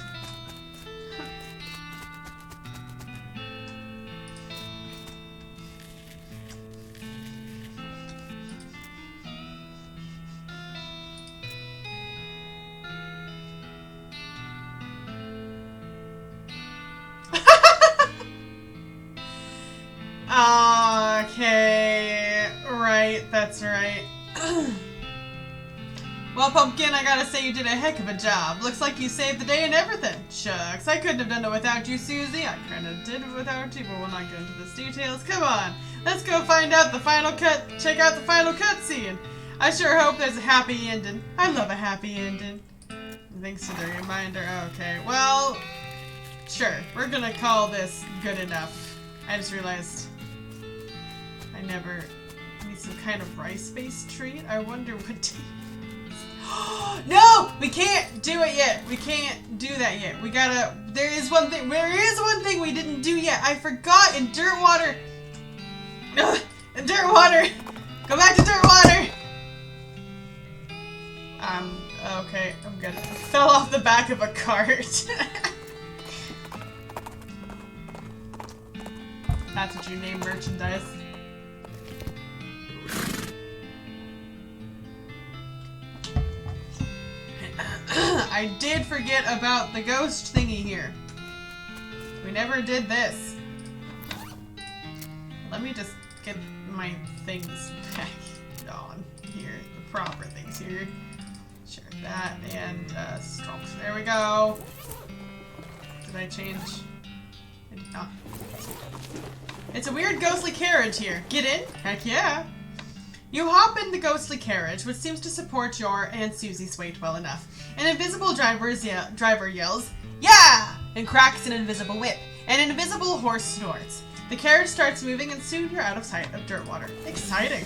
Okay. Right, that's right. Well, Pumpkin, I gotta say you did a heck of a job. Looks like you saved the day and everything. Shucks, I couldn't have done it without you, Susie. I kinda did it without you, but we'll not go into this details. Come on, let's go find out the final cut. Check out the final cutscene. I sure hope there's a happy ending. I love a happy ending. Thanks to the reminder. Okay, well, sure. We're gonna call this good enough. I just realized I never need some kind of rice-based treat. I wonder what. No! We can't do it yet. We can't do that yet. We gotta. There is one thing we didn't do yet. I forgot in dirt water. In dirt water. Go back to dirt water. Okay. I'm good. I fell off the back of a cart. That's what you name merchandise. I did forget about the ghost thingy here. We never did this. Let me just get my things back on here. The proper things here. Sure, that and strokes. There we go. Did I change? I did not. It's a weird ghostly carriage here. Get in? Heck yeah. You hop in the ghostly carriage, which seems to support your and Susie's weight well enough. An invisible driver yells, "Yeah!" and cracks an invisible whip. An invisible horse snorts. The carriage starts moving and soon you're out of sight of dirt water. Exciting.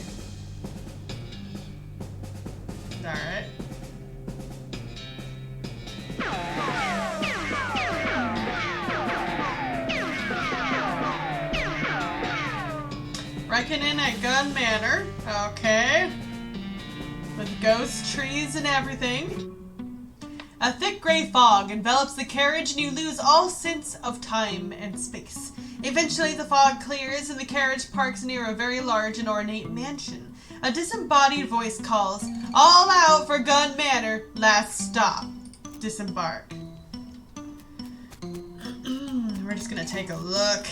Alright. Reckoning at Gun Manor. Okay. With ghost trees and everything. A thick gray fog envelops the carriage and you lose all sense of time and space. Eventually the fog clears and the carriage parks near a very large and ornate mansion. A disembodied voice calls, "All out for Gun Manor, last stop. Disembark." We're just gonna take a look.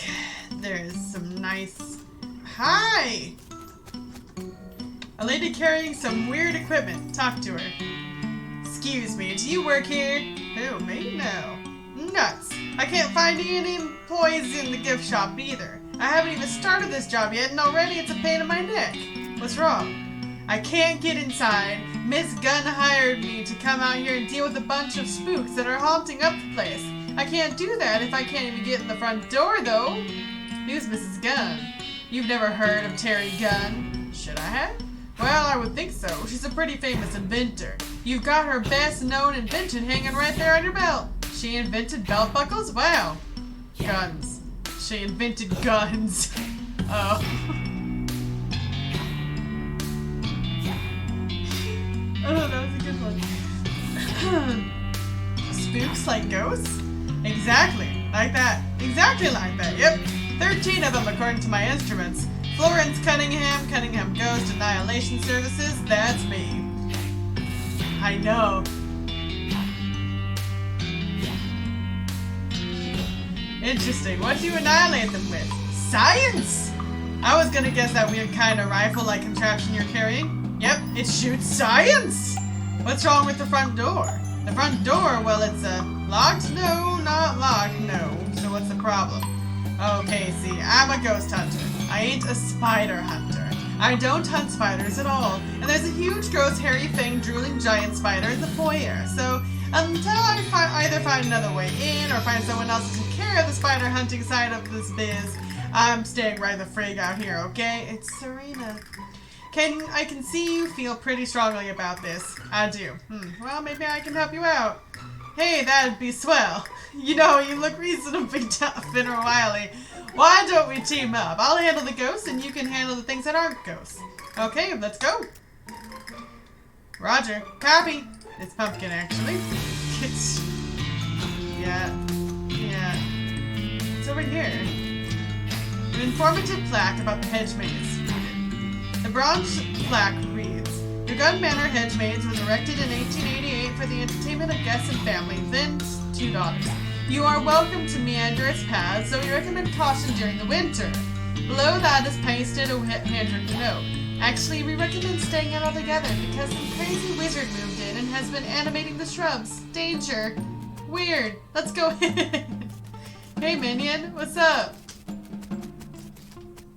There's some nice... Hi! A lady carrying some weird equipment. Talk to her. Excuse me, do you work here? Who, me? No. Nuts. I can't find any employees in the gift shop either. I haven't even started this job yet and already it's a pain in my neck. What's wrong? I can't get inside. Miss Gunn hired me to come out here and deal with a bunch of spooks that are haunting up the place. I can't do that if I can't even get in the front door though. Who's Mrs. Gunn? You've never heard of Terry Gunn? Should I have? Well, I would think so. She's a pretty famous inventor. You've got her best known invention hanging right there on your belt. She invented belt buckles? Wow. Guns. She invented guns. Oh. Oh, that was a good one. Spooks like ghosts? Exactly. Like that. Exactly like that. Yep. 13 of them according to my instruments. Florence Cunningham, Cunningham Ghost Annihilation Services, that's me. I know. Interesting. What do you annihilate them with? Science! I was gonna guess that weird kind of rifle-like contraption you're carrying. Yep, it shoots science! What's wrong with the front door? The front door, well, it's locked? No, not locked, no. So what's the problem? Okay, see, I'm a ghost hunter. I ain't a spider hunter. I don't hunt spiders at all. And there's a huge, gross, hairy, fanged, drooling giant spider in the foyer. So, until I either find another way in or find someone else to take care of the spider hunting side of this biz, I'm staying right the frig out here, okay? It's Serena. I can see you feel pretty strongly about this. I do. Well, maybe I can help you out. Hey, that'd be swell. You know, you look reasonably tough and wily. Why don't we team up? I'll handle the ghosts and you can handle the things that aren't ghosts. Okay, let's go. Roger. Copy. It's Pumpkin, actually. Yeah. It's over here. An informative plaque about the hedge maze. The bronze plaque reads, "Your Gun Manor Hedge Maze was erected in 1888 for the entertainment of guests and family, then 2 daughters. You are welcome to meander its paths, so we recommend caution during the winter. Below that is pasted a handwritten note. Actually, we recommend staying out altogether because some crazy wizard moved in and has been animating the shrubs. Danger. Weird. Let's go in. Hey, minion. What's up?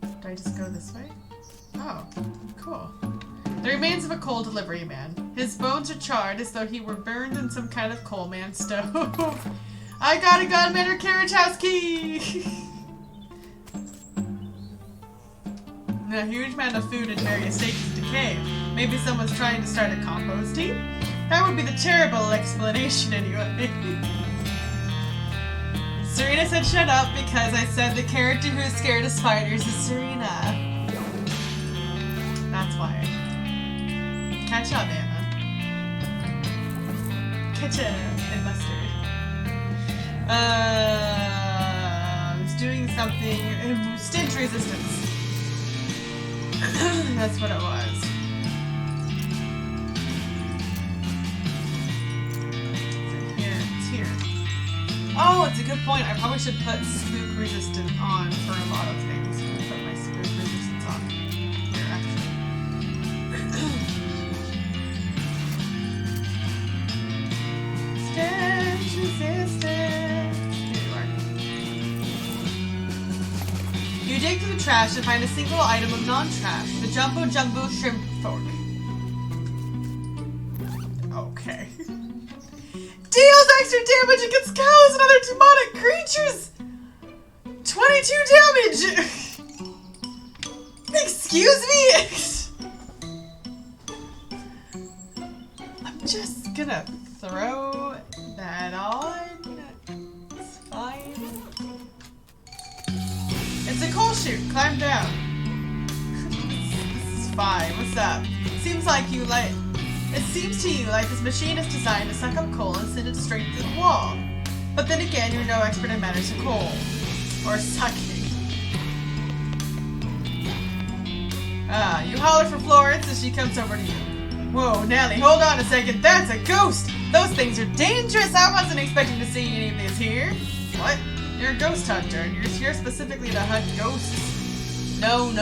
Do I just go this way? Oh, cool. The remains of a coal delivery man. His bones are charred as though he were burned in some kind of coal man stove. I got a Godmother carriage house key! A huge amount of food in various stages of decay. Maybe someone's trying to start a compost heap? That would be the terrible explanation anyway. Serena said shut up because I said the character who is scared of spiders is Serena. That's why. Catch up, Anna. Ketchup and mustard. I was doing something. Stench resistance. That's what it was. It's here. Oh, it's a good point. I probably should put spook resistant on for a lot of things. I'm gonna put my spook resistance on. Here, actually. Stench resistance. Here you are. You dig through the trash and find a single item of non-trash. The Jumbo Jumbo Shrimp Fork. Okay. Deals extra damage against cows and other demonic creatures! 22 damage! Excuse me? I'm just gonna throw that on. It's fine. It's a coal chute. Climb down. This is fine. What's up? Seems like you like... It seems to you like this machine is designed to suck up coal and send it straight through the wall. But then again, you're no expert in matters of coal. Or sucking. You holler for Florence as she comes over to you. Whoa, Nelly, hold on a second. That's a ghost! Those things are dangerous! I wasn't expecting to see any of these here. What? You're a ghost hunter, and you're here specifically to hunt ghosts. No,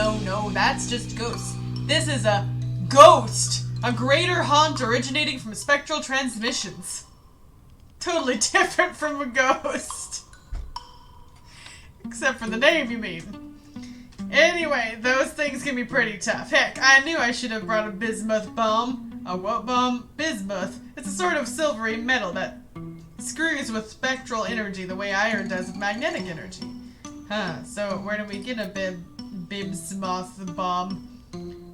that's just ghosts. This is a ghost! A greater haunt originating from spectral transmissions. Totally different from a ghost. Except for the name, you mean. Anyway, those things can be pretty tough. Heck, I knew I should have brought a bismuth bomb. A what bomb? Bismuth. It's a sort of silvery metal that screws with spectral energy the way iron does with magnetic energy. Huh, so where do we get a bismuth bomb?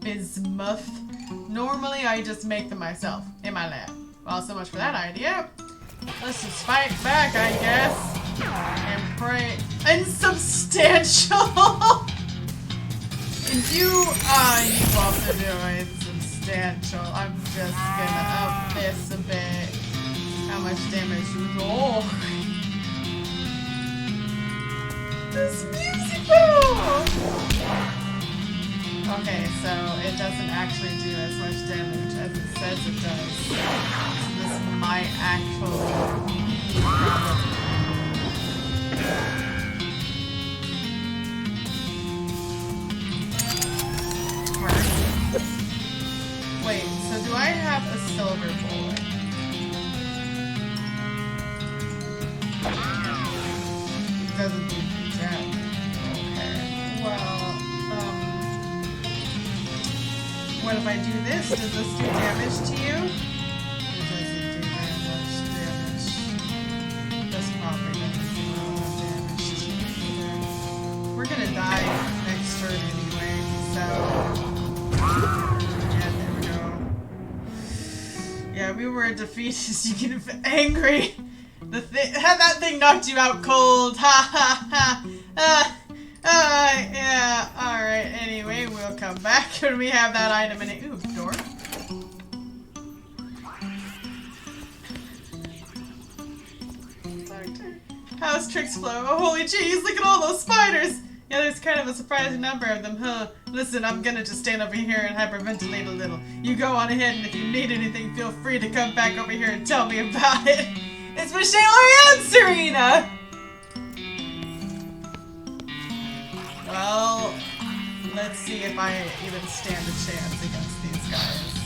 Bismuth. Normally, I just make them myself in my lab. Well, so much for that idea. Let's just fight back, I guess. And pray. Insubstantial! And you also do insubstantial. I'm just gonna up this a bit. How much damage? Oh! This musical! Okay, so it doesn't actually do as much damage as it says it does. So this might actually be right. Wait, so do I have a silver bullet? It doesn't do damage. Okay, well... What if I do this? Does this do damage to you? It doesn't do very much damage. This probably doesn't do a lot of damage to you either. We're gonna die next turn anyway, so... Yeah, there we go. Yeah, we were defeated. You get angry. Had that thing knocked you out cold. Ha ha ha. Yeah, alright, anyway, we'll come back when we have that item in it. Ooh, door. How's tricks flow? Oh, holy jeez, look at all those spiders! Yeah, there's kind of a surprising number of them, huh? Listen, I'm gonna just stand over here and hyperventilate a little. You go on ahead, and if you need anything, feel free to come back over here and tell me about it. It's Michelle and Serena! Well, Let's see if I even stand a chance against these guys.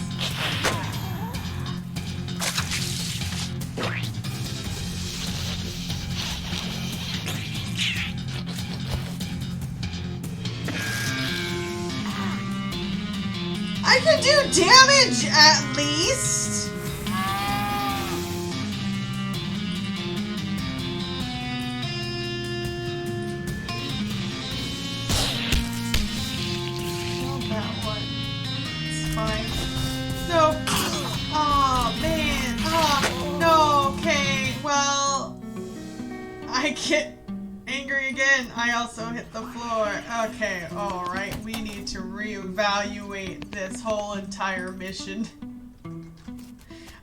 I can do damage at least! Not that one. It's fine. No! Oh man! Oh no! Okay, well... I get angry again. I also hit the floor. Okay, alright. We need to reevaluate this whole entire mission.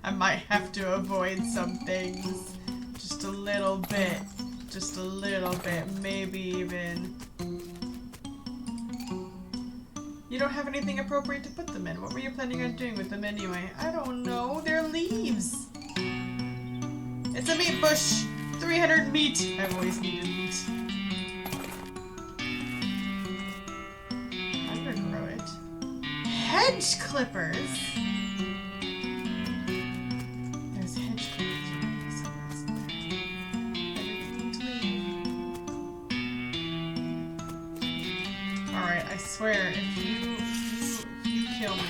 I might have to avoid some things. Just a little bit. Just a little bit. Maybe even... You don't have anything appropriate to put them in. What were you planning on doing with them anyway? I don't know. They're leaves. It's a meat bush. 300 meat. I've always needed meat. Undergrow it. Hedge clippers? There's hedge clippers. Alright, I swear, if you kill me.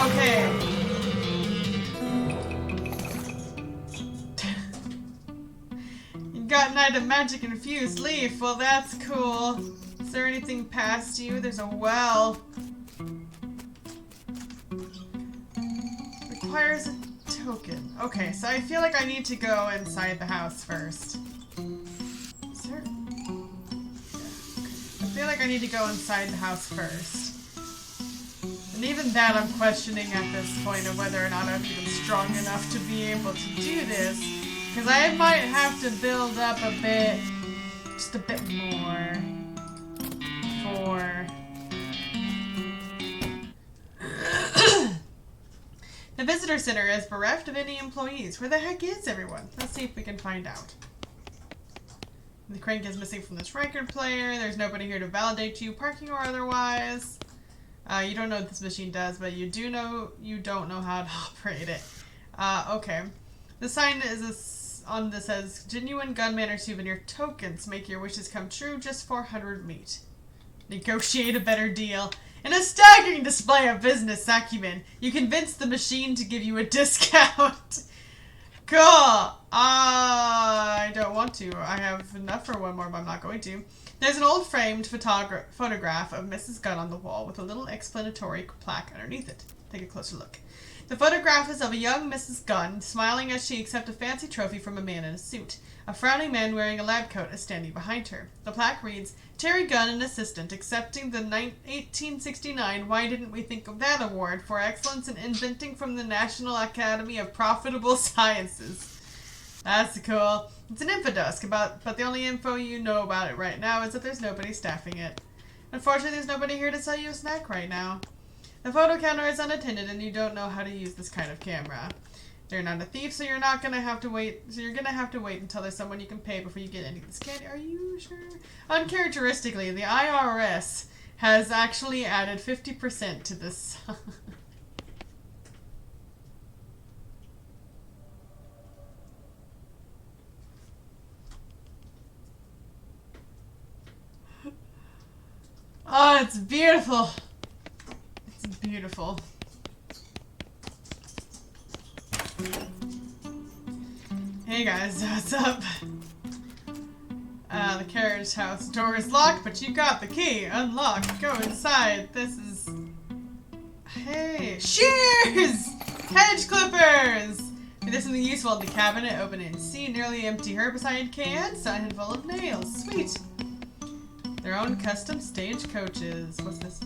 Okay. You got an item magic infused leaf. Well, that's cool. Is there anything past you? There's a well. Requires a token. Okay, so I feel like I need to go inside the house first. Is there... Yeah, okay. I feel like I need to go inside the house first. And even that I'm questioning at this point of whether or not I'm even strong enough to be able to do this. Because I might have to build up a bit, just a bit more for... The visitor center is bereft of any employees. Where the heck is everyone? Let's see if we can find out. The crank is missing from this record player. There's nobody here to validate you, parking or otherwise. You don't know what this machine does, but you do know you don't know how to operate it. Okay. The sign is on this says, genuine gunman or souvenir tokens make your wishes come true, just 400 meat. Negotiate a better deal. In a staggering display of business acumen, you convince the machine to give you a discount. Cool. I don't want to. I have enough for one more, but I'm not going to. There's an old framed photograph of Mrs. Gunn on the wall with a little explanatory plaque underneath it. Take a closer look. The photograph is of a young Mrs. Gunn smiling as she accepts a fancy trophy from a man in a suit. A frowning man wearing a lab coat is standing behind her. The plaque reads, Terry Gunn, an assistant, accepting the 1869 Why Didn't We Think of That award for excellence in inventing from the National Academy of Profitable Sciences. That's cool. It's an infodusk, but the only info you know about it right now is that there's nobody staffing it. Unfortunately, there's nobody here to sell you a snack right now. The photo counter is unattended and you don't know how to use this kind of camera. You're not a thief, so you're not gonna have to wait. So you're gonna have to wait until there's someone you can pay before you get any of this candy. Are you sure? Uncharacteristically, the IRS has actually added 50% to this. Oh, it's beautiful. It's beautiful. Hey guys, what's up? The carriage house door is locked, but you got the key. Unlock. Go inside. This is... Hey. Shears! Hedge clippers! There's something useful in the cabinet. Open it and see. Nearly empty herbicide can. Sign full of nails. Sweet. Their own custom stagecoaches. What's this?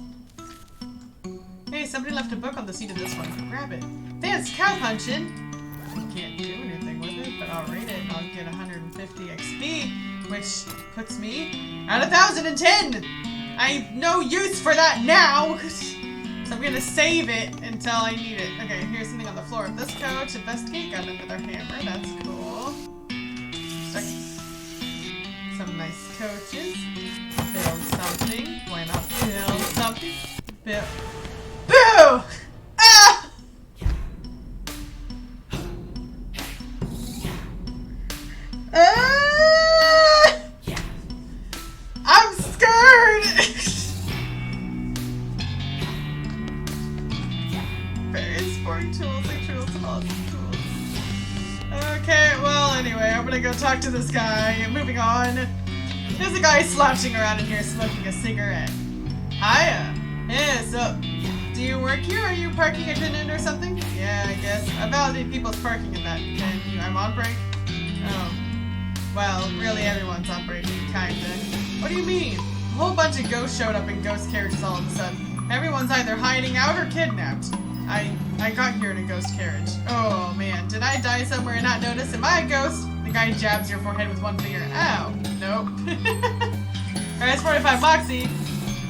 Hey, somebody left a book on the seat of this one. Grab it. Fancy cow punching. I can't do anything with it, but I'll read it and I'll get 150 XP, which puts me at 1,010. I have no use for that now! So I'm gonna save it until I need it. Okay, here's something on the floor of this couch. Investigate, got another hammer, that's cool. Some nice coaches. Build something. Why not build something? Build. Boo! Ah! Ah! I'm scared! Various sporting tools, like tools and all these tools. Okay, well, anyway, I'm gonna go talk to this guy. Moving on. There's a guy slouching around in here smoking a cigarette. Hiya. Yeah, so, do you work here? Are you parking attendant or something? Yeah, I guess. I validate people's parking in that. I'm on break? Oh. Well, really everyone's on break, kinda. What do you mean? A whole bunch of ghosts showed up in ghost carriages all of a sudden. Everyone's either hiding out or kidnapped. I got here in a ghost carriage. Oh man, did I die somewhere and not notice? Am I a ghost? The guy jabs your forehead with one finger. Ow. Nope. Alright, it's 45 Moxie.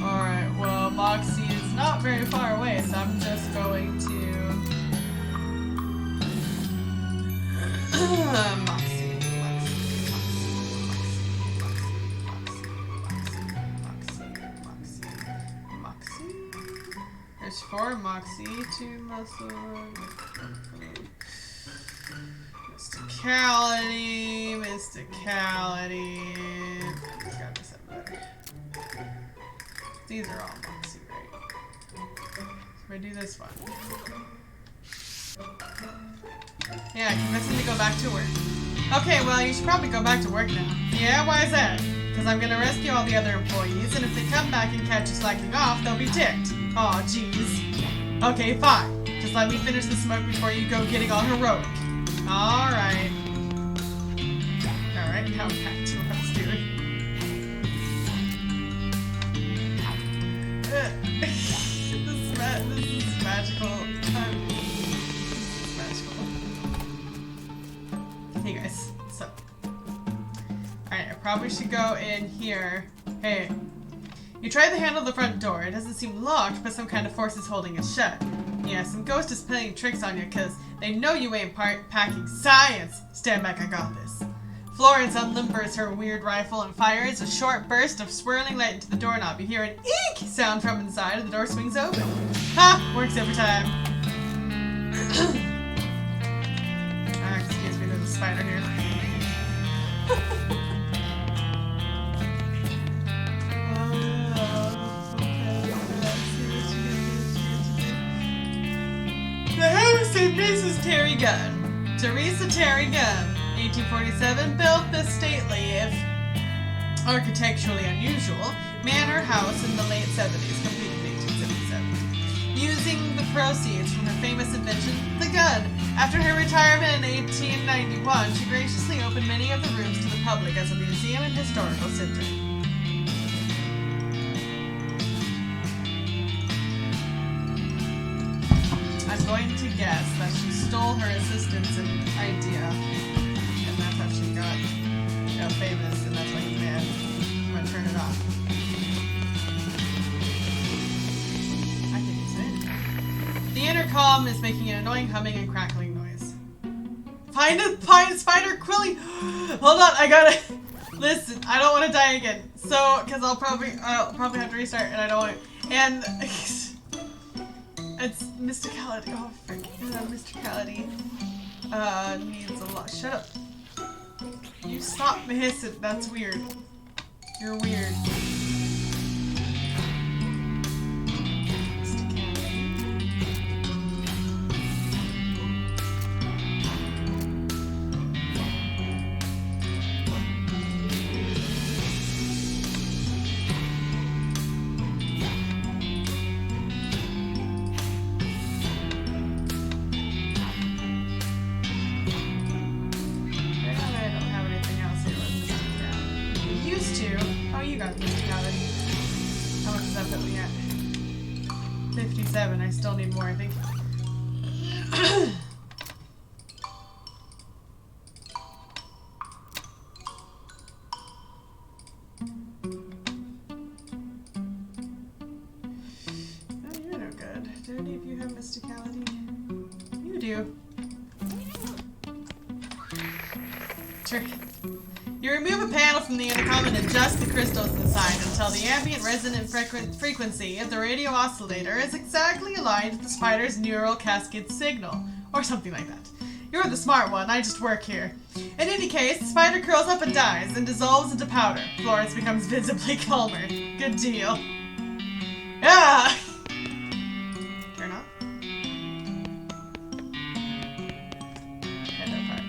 Alright, well, Moxie is not very far away, so I'm just going to... Moxie. There's 4 Moxie, 2 muscle... Mysticality. There's gotta be something better. These are all Moxie, right? So if I do this one. Yeah, convince him to go back to work. Okay, well, you should probably go back to work now. Yeah, why is that? Because I'm gonna rescue all the other employees, and if they come back and catch you slacking off, they'll be ticked. Aw, jeez. Okay, fine. Just let me finish the smoke before you go getting all heroic. Alright. Alright, now back to what I was doing. This is magical. This is magical. Hey guys, so. Alright, I probably should go in here. Hey. You try the handle of the front door. It doesn't seem locked, but some kind of force is holding it shut. Yeah, some ghost is playing tricks on you because they know you ain't packing science. Stand back, I got this. Florence unlimbers her weird rifle and fires a short burst of swirling light into the doorknob. You hear an eek sound from inside and the door swings open. Ha! Works every time. Excuse me, there's a spider here. Mrs. Terry Gunn. Teresa Terry Gunn, 1847, built this stately, if architecturally unusual, manor house in the late 70s, completed in 1877. Using the proceeds from her famous invention, the gun. After her retirement in 1891, she graciously opened many of the rooms to the public as a museum and historical center. I'm going to guess that she stole her assistant's idea, and that's how she got, famous, and that's why he's mad. I'm gonna turn it off. I think it's it. The intercom is making an annoying humming and crackling noise. Find a spider quilling. Hold on, I gotta listen. I don't want to die again, so because I'll probably have to restart, and I don't want. And. It's mysticality. Oh, frick. Mysticality needs a lot. Shut up. You stop hissing. That's weird. You're weird. Oh, you got mysticality. How much does that put me at? 57. I still need more, I think. Only if you have mysticality. You do. Sure. You remove a panel from the intercom and adjust the crystals inside until the ambient resonant frequency of the radio oscillator is exactly aligned with the spider's neural cascade signal, or something like that. You're the smart one, I just work here. In any case, the spider curls up and dies, and dissolves into powder. Florence becomes visibly calmer. Good deal. Ah! Turn off. Head apart.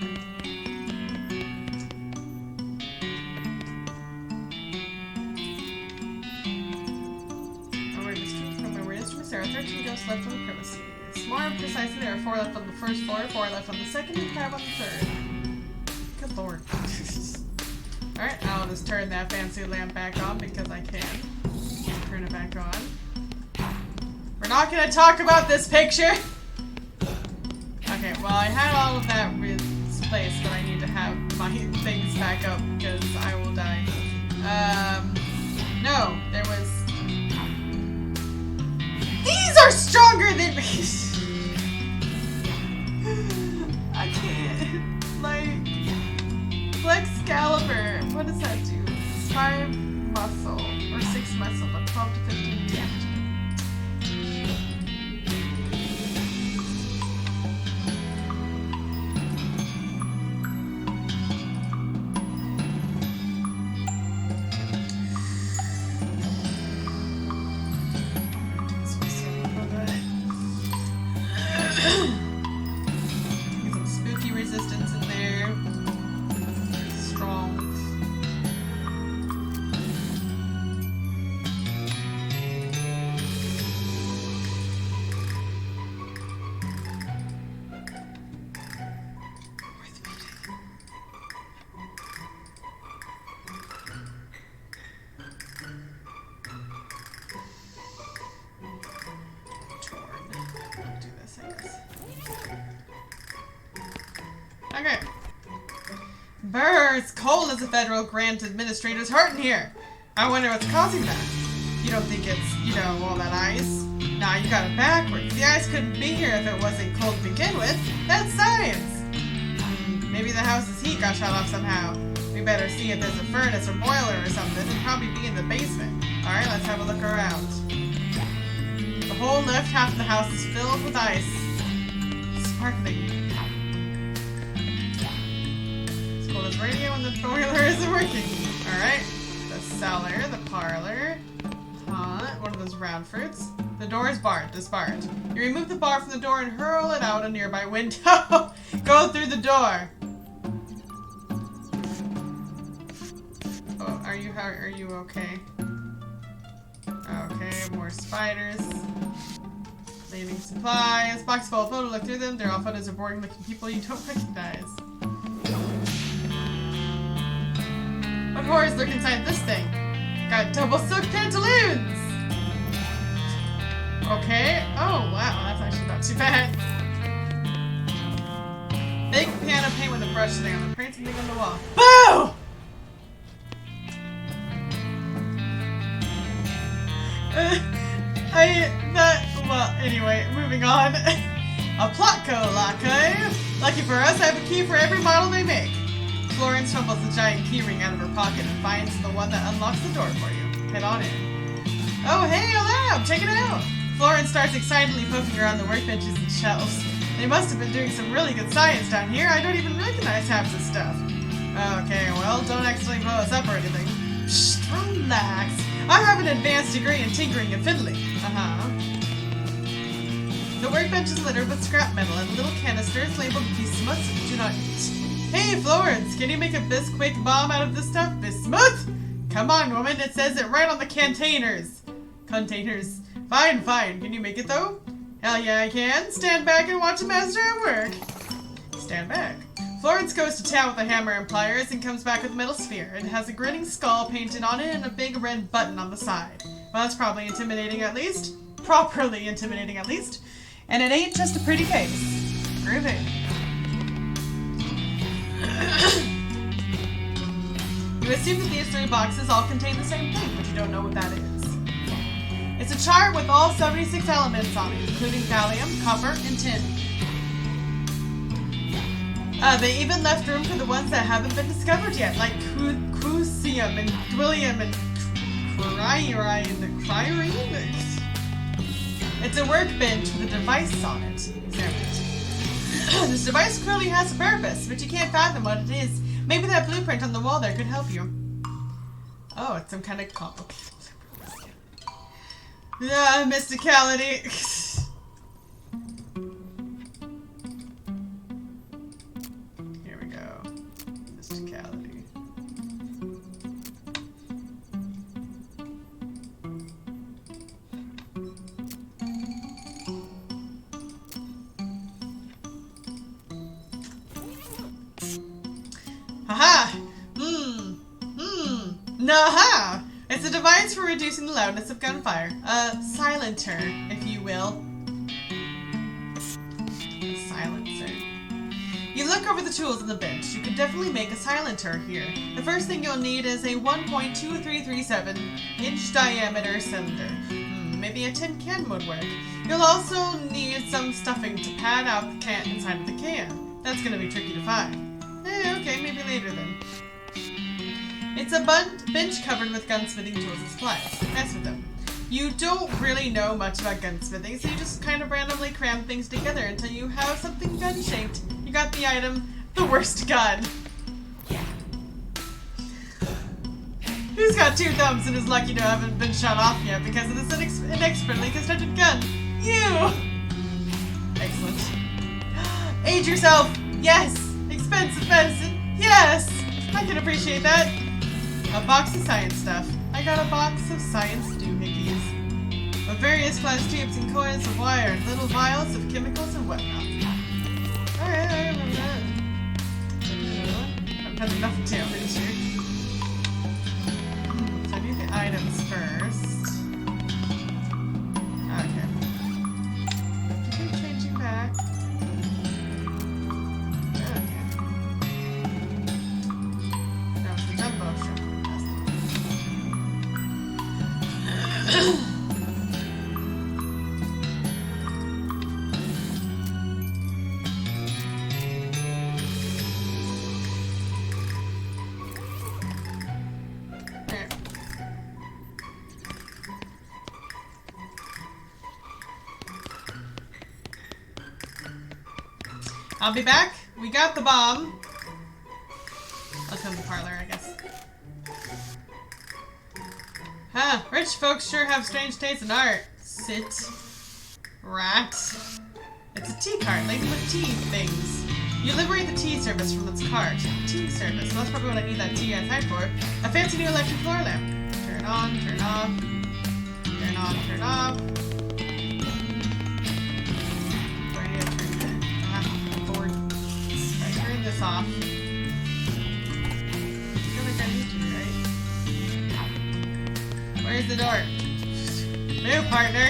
From my weird instruments, there are 13 ghosts left on the premises. More precisely, there are 4 left on the first floor, 4 left on the second, and 5 on the third. Good lord. Alright, I'll just turn that fancy lamp back on because I can. Turn it back on. We're not gonna talk about this picture! Okay, well I had all of that replaced, but I need to have my things back up because I will die. No, there was... These are stronger than me! I can't. Like, flex caliber. What does that do? It's 5 muscle or 6 muscle, but 12 to 15 damage. Okay. Brr, it's cold as a federal grant administrator's heart in here. I wonder what's causing that. You don't think it's, you know, all that ice? Nah, you got it backwards. The ice couldn't be here if it wasn't cold to begin with. That's science! Maybe the house's heat got shut off somehow. We better see if there's a furnace or boiler or something. It'd probably be in the basement. Alright, let's have a look around. The whole left half of the house is filled with ice. Sparkling. Radio and the boiler isn't working. Alright. The cellar, the parlor. One of those round fruits. The door is barred, disbarred. You remove the bar from the door and hurl it out a nearby window. Go through the door. Oh, are you okay? Okay, more spiders. Leaving supplies. Box full of photos, look through them. They're all photos of boring looking people you don't recognize. What horrors lurk inside this thing? Got double silk pantaloons! Okay. Oh, wow. That's actually not too bad. Big piano paint with a brush sitting on the paint something on the wall. Boo! Well, anyway, moving on. A Plotco lacquer. Lucky for us, I have a key for every model they make. Florence fumbles the giant keyring out of her pocket and finds the one that unlocks the door for you. Head on in. Oh, hey, a lab! Check it out! Florence starts excitedly poking around the workbenches and shelves. They must have been doing some really good science down here. I don't even recognize half this stuff. Okay, well, don't accidentally blow us up or anything. Shh, relax. I have an advanced degree in tinkering and fiddling. The workbench is littered with scrap metal and little canisters labeled bismuth, do not eat. Hey, Florence, can you make a Bisquick bomb out of this stuff? Bismuth? Come on, woman, it says it right on the containers. Containers. Fine, fine. Can you make it, though? Hell yeah, I can. Stand back and watch the master at work. Stand back. Florence goes to town with a hammer and pliers and comes back with a metal sphere. It has a grinning skull painted on it and a big red button on the side. Well, that's probably intimidating at least. Properly intimidating at least. And it ain't just a pretty face. Groovy. You assume that these 3 boxes all contain the same thing, but you don't know what that is. It's a chart with all 76 elements on it, including thallium, copper, and tin. They even left room for the ones that haven't been discovered yet, like crucium and dwellium and cryrine. It's a workbench with a device on it. Examine it. This device clearly has a purpose, but you can't fathom what it is. Maybe that blueprint on the wall there could help you. Oh, it's some kind of complicated. Mysticality. Here we go. Mysticality. Haha! Naha! It's a device for reducing the loudness of gunfire. A silencer, if you will. A silencer. You look over the tools on the bench. You could definitely make a silencer here. The first thing you'll need is a 1.2337 inch diameter cylinder. Maybe a tin can would work. You'll also need some stuffing to pad out the can inside of the can. That's gonna be tricky to find. Okay, maybe later then. It's a bench covered with gunsmithing tools and supplies. Mess with them. You don't really know much about gunsmithing, so you just kind of randomly cram things together until you have something gun-shaped. You got the item, the worst gun. Who's got 2 thumbs and is lucky to haven't been shot off yet because of this inexpertly constructed gun? You! Excellent. Age yourself! Yes! Expensive medicine! Yes! I can appreciate that. A box of science stuff. I got a box of science doohickeys. With various glass tubes and coils of wire and little vials of chemicals and whatnot. Alright, I remember that. I've done enough damage here. So I need the items first. Okay. Keep changing back. I'll be back. We got the bomb. I'll come to the parlor, I guess. Huh, rich folks sure have strange tastes in art. Sit. Rat. It's a tea cart laden with tea things. You liberate the tea service from its cart. Tea service. Well, that's probably what I need that tea outside for. A fancy new electric floor lamp. Turn on, turn off. Turn on, turn off. Where do you turn it? Forward. Right, turn this off. I feel like I need to, right? Where's the door? Move, partner.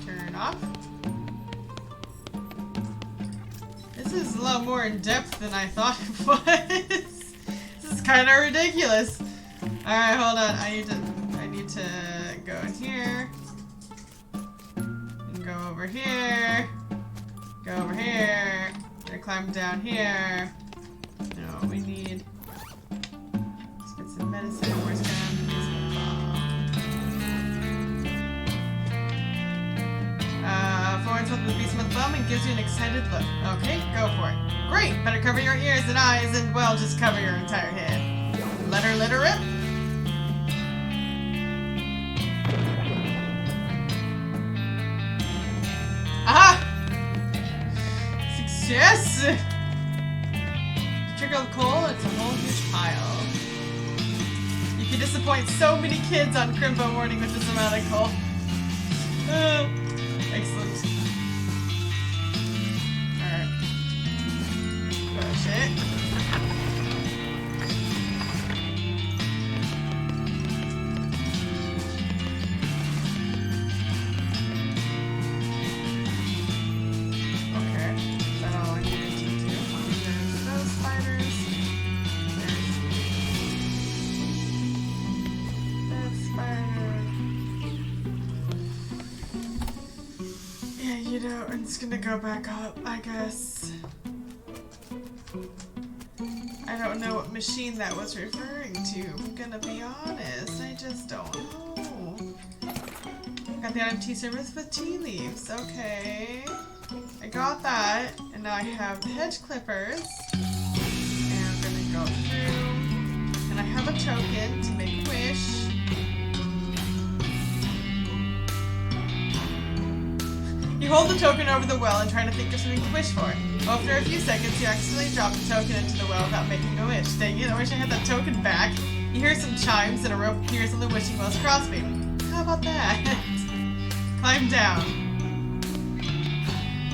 Turn off. This is a lot more in depth than I thought it was. This is kind of ridiculous. All right, hold on. I need to go in here. And go over here. Go over here. Gonna climb down here. No, we need. Let's get some medicine. Where's that? Forwards with the beast with thumb and gives you an excited look. Okay, go for it. Great! Better cover your ears and eyes and, well, just cover your entire head. Let her rip. Aha! Success! Trigger of coal, it's a whole huge pile. You can disappoint so many kids on Crimbo morning with this amount of coal. Excellent. Alright. Push it. Okay. Is that all I needed to do? There's those spiders. There's... just gonna go back up, I guess. I don't know what machine that was referring to. I'm gonna be honest. I just don't know. Got the item tea service with tea leaves. Okay. I got that. And now I have the hedge clippers. And I'm gonna go through. And I have a token to make a wish. You hold the token over the well and try to think of something to wish for. After a few seconds, you accidentally drop the token into the well without making a wish. Dang it, I wish I had that token back. You hear some chimes and a rope appears on the wishing well's crossbeam. How about that? Climb down.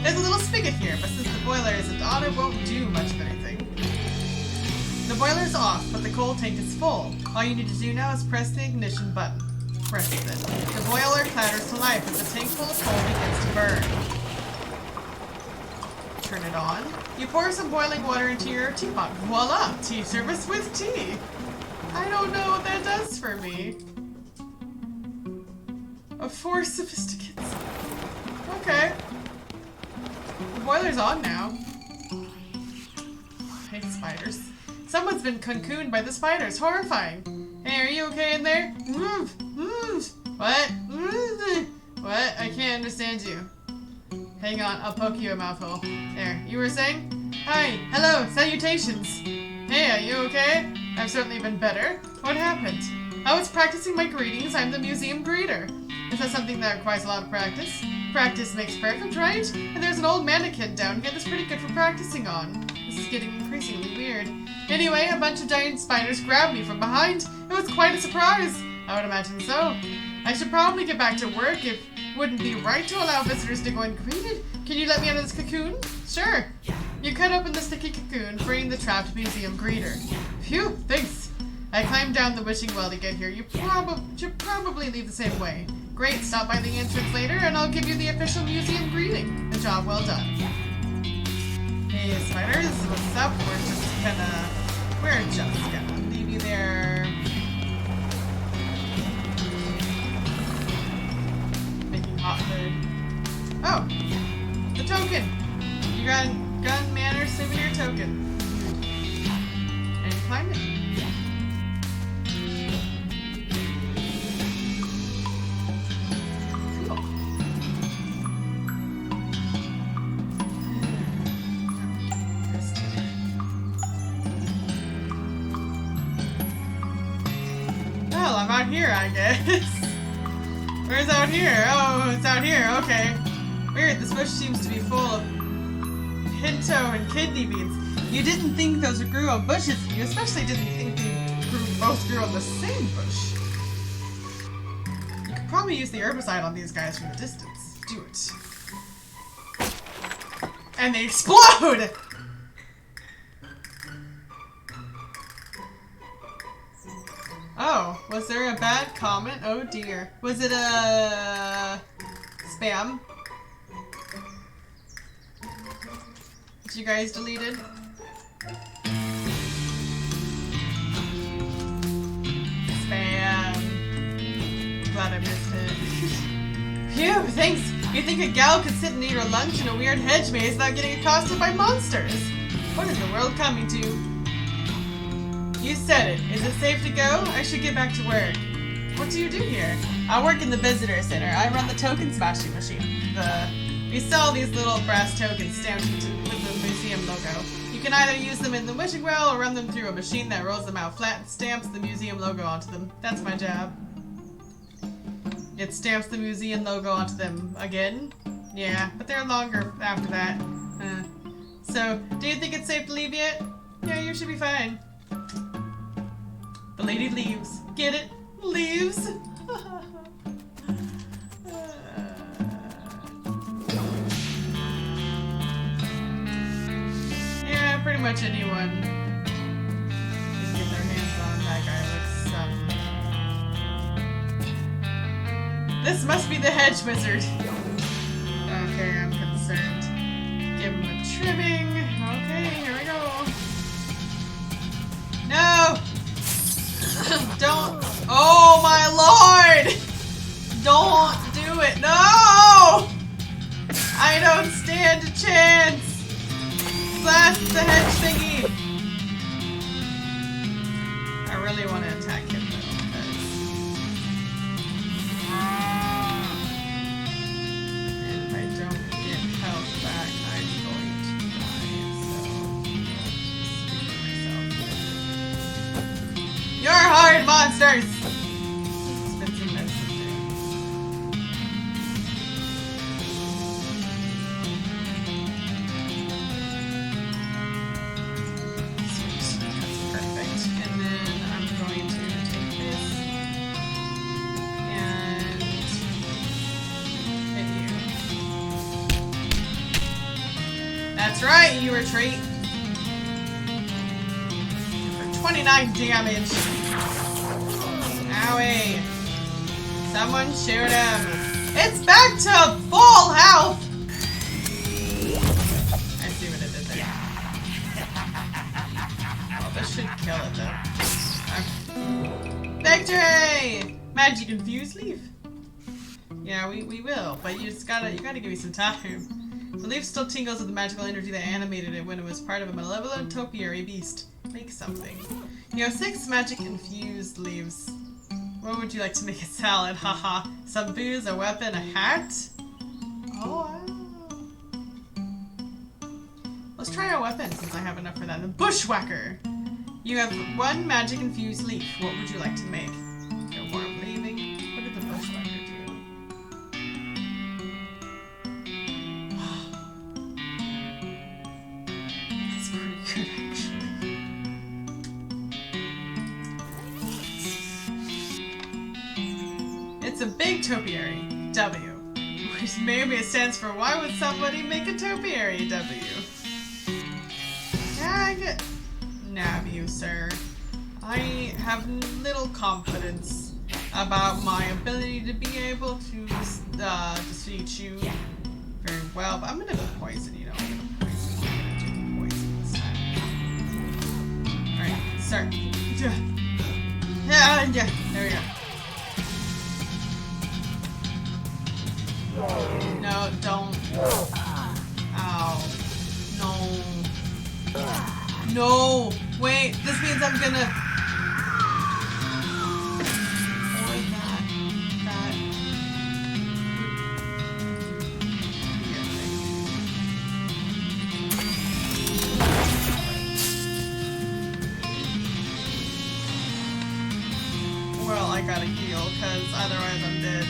There's a little spigot here, but since the boiler isn't on, it won't do much of anything. The boiler's off, but the coal tank is full. All you need to do now is press the ignition button. Press it. The boiler clatters to life as the tank full of coal begins to burn. Turn it on. You pour some boiling water into your teapot. Voila! Tea service with tea! I don't know what that does for me. A 4 sophisticates. Okay. The boiler's on now. I hate spiders. Someone's been cocooned by the spiders. Horrifying. Hey, are you okay in there? Move! Move! What? What? I can't understand you. Hang on, I'll poke you a mouthful. There, you were saying? Hi, hello, salutations. Hey, are you okay? I've certainly been better. What happened? I was practicing my greetings. I'm the museum greeter. Is that something that requires a lot of practice? Practice makes perfect, right? And there's an old mannequin down here that's pretty good for practicing on. This is getting increasingly weird. Anyway, a bunch of giant spiders grabbed me from behind. It was quite a surprise. I would imagine so. I should probably get back to work. It wouldn't be right to allow visitors to go ungreeted. Can you let me out of this cocoon? Sure. You cut open the sticky cocoon, freeing the trapped museum greeter. Phew, thanks. I climbed down the wishing well to get here. You should probably leave the same way. Great, stop by the entrance later and I'll give you the official museum greeting. A job well done. Hey spiders, what's up? We're just gonna leave you there. Making hot food. Oh, the token. You got gun manners, save me your token. And climb it. Well, I'm out here, I guess. Where's out here? Oh, it's out here, okay. Weird, this bush seems to be full of pinto and kidney beans. You didn't think those grew on bushes, you especially didn't think they both grew on the same bush. You could probably use the herbicide on these guys from a distance. Do it. And they explode! Oh, was there a bad comment? Oh dear. Was it a spam? That you guys deleted? Spam. Glad I missed it. Phew, thanks. You think a gal could sit and eat her lunch in a weird hedge maze without getting accosted by monsters? What is the world coming to? You said it. Is it safe to go? I should get back to work. What do you do here? I work in the visitor center. I run the token smashing machine. We sell these little brass tokens stamped with the museum logo. You can either use them in the wishing well or run them through a machine that rolls them out flat and stamps the museum logo onto them. That's my job. It stamps the museum logo onto them again. Yeah, but they're longer after that. So, do you think it's safe to leave yet? Yeah, you should be fine. The lady leaves. Get it? Leaves. Yeah, pretty much anyone can get their hands on that guy. Looks This must be the hedge wizard. Okay, I'm concerned. Give him a trimming. Okay, here we go. No! Don't. Oh my lord! Don't do it. No! I I don't stand a chance! Blast the hedge thingy! I really want to attack him though, because... And if I don't get health back, I'm going to die, so... You're hard, monsters! Expensive medicine, dude. Sweet. That's perfect. And then I'm going to take this and hit you. That's right, you retreat. For 29 damage. Owie. Someone shoot him. It's back to full health. I see what it did there. Oh, this should kill it though. Okay. Victory! Magic infused leaf. Yeah, we will, but you gotta give me some time. The leaf still tingles with the magical energy that animated it when it was part of a malevolent topiary beast. Make something. You have 6 magic infused leaves. What would you like to make a salad? Haha. Some booze, a weapon, a hat? Oh, wow. Let's try a weapon since I have enough for that. The bushwhacker! You have 1 magic infused leaf. What would you like to make? No more leaving. What did the bushwhacker do? That's pretty good, actually. It's a big topiary, W, which maybe it stands for why would somebody make a topiary, W? Gag Nabu, sir. I have little confidence about my ability to be able to defeat you very well, but I'm gonna poison you. I'm gonna poison you. I'm gonna do poison this time. Alright, start. Yeah, there we go. No, don't. Ow. No. No! Wait, this means I'm gonna... Avoid that. Well, I gotta heal, because otherwise I'm dead.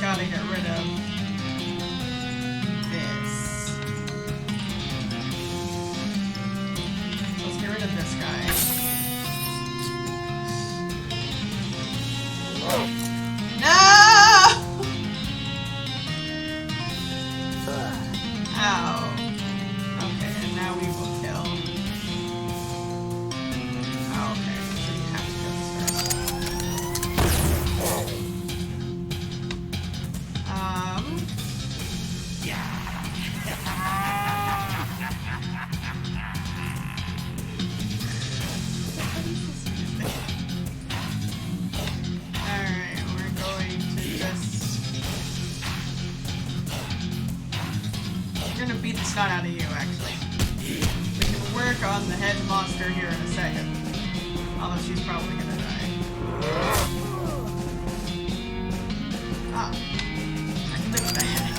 Gotta get rid of this. Let's get rid of this guy. No! Ow. Okay, and now we will kill. Oh, okay, so you have to kill this first. Beat the snot out of you, actually. We can work on the head monster here in a second. Although she's probably gonna die. Ah. I can live with the head.